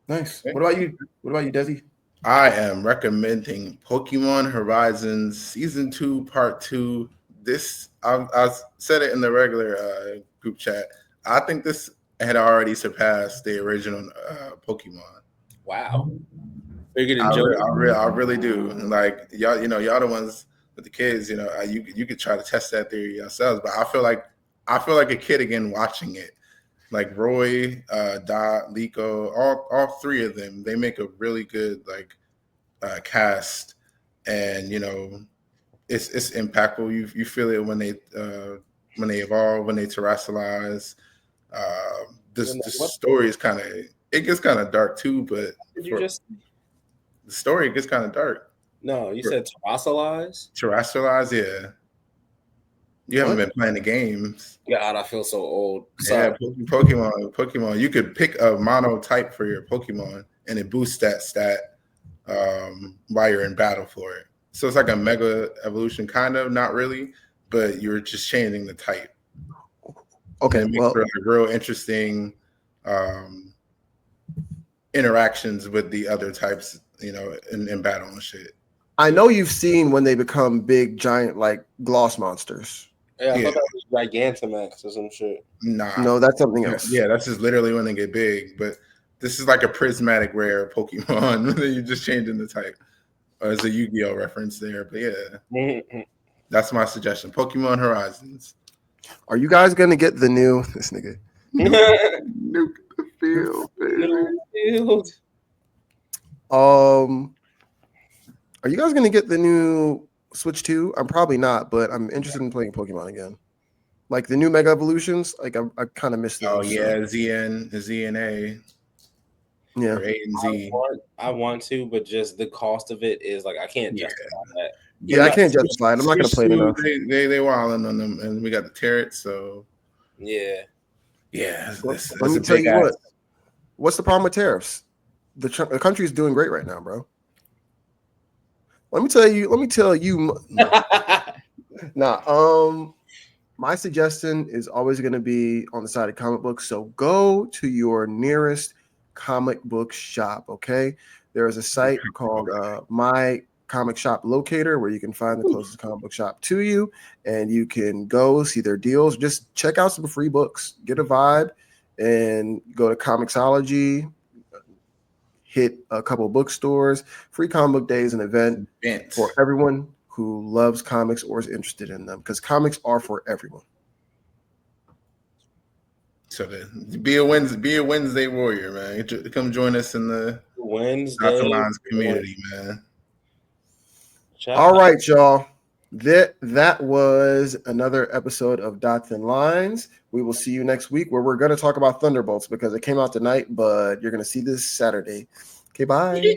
Nice. What about you? Desi? I am recommending Pokemon Horizons Season 2 Part 2. This I said it in the regular group chat. I think this had already surpassed the original Pokemon. Wow. I really do. Like y'all the ones with the kids. You could try to test that theory yourselves, but I feel like a kid again watching it. like Roy, Dot, Liko, all three of them, they make a really good like cast, and it's impactful. You feel it when they evolve, when they terrestrialize. The story is it gets kind of dark too, but Did you just? the story gets kind of dark. No, you said terrestrialize. Terrestrialize, yeah. You haven't been playing the games. God, I feel so old. Sorry. Yeah, Pokemon. You could pick a mono type for your Pokemon, and it boosts that stat while you're in battle for it. So it's like a mega evolution, kind of, not really, but you're just changing the type. Okay, and it makes for like real interesting interactions with the other types, in battle and shit. I know you've seen when they become big, giant, like gloss monsters. Yeah, I thought that was Gigantamax or some shit. Nah. No, that's something else. Yeah, that's just literally when they get big. But this is like a prismatic rare Pokemon. You're just changing the type. As a Yu-Gi-Oh reference there. But yeah, that's my suggestion. Pokemon Horizons. Are you guys going to get the new... This nigga. Nuke the field, baby. Are you guys going to get the new Switch 2? I'm probably not, but I'm interested in playing Pokemon again. Like the new Mega Evolutions, like I kind of missed those. Oh yeah, ZNA. Yeah, or A and Z. I want to, but just the cost of it is like I can't justify that. Yeah, I can't justify it. I'm not going to play it enough. They wilding on them, and we got the Terrets, so yeah. Let me tell you what. What's the problem with tariffs? The country is doing great right now, bro. Let me tell you. My suggestion is always going to be on the side of comic books. So go to your nearest comic book shop. Okay, there is a site called My Comic Shop Locator where you can find the closest comic book shop to you, and you can go see their deals. Just check out some free books, get a vibe, and go to Comixology. Hit a couple of bookstores. Free Comic Book Day is an event for everyone who loves comics or is interested in them, because comics are for everyone. So be a Wednesday warrior, man. Come join us in the Wednesday Lines community, man. All right, y'all. That was another episode of Dots and Lines. We will see you next week, where we're going to talk about Thunderbolts because it came out tonight, but you're going to see this Saturday. Okay, bye.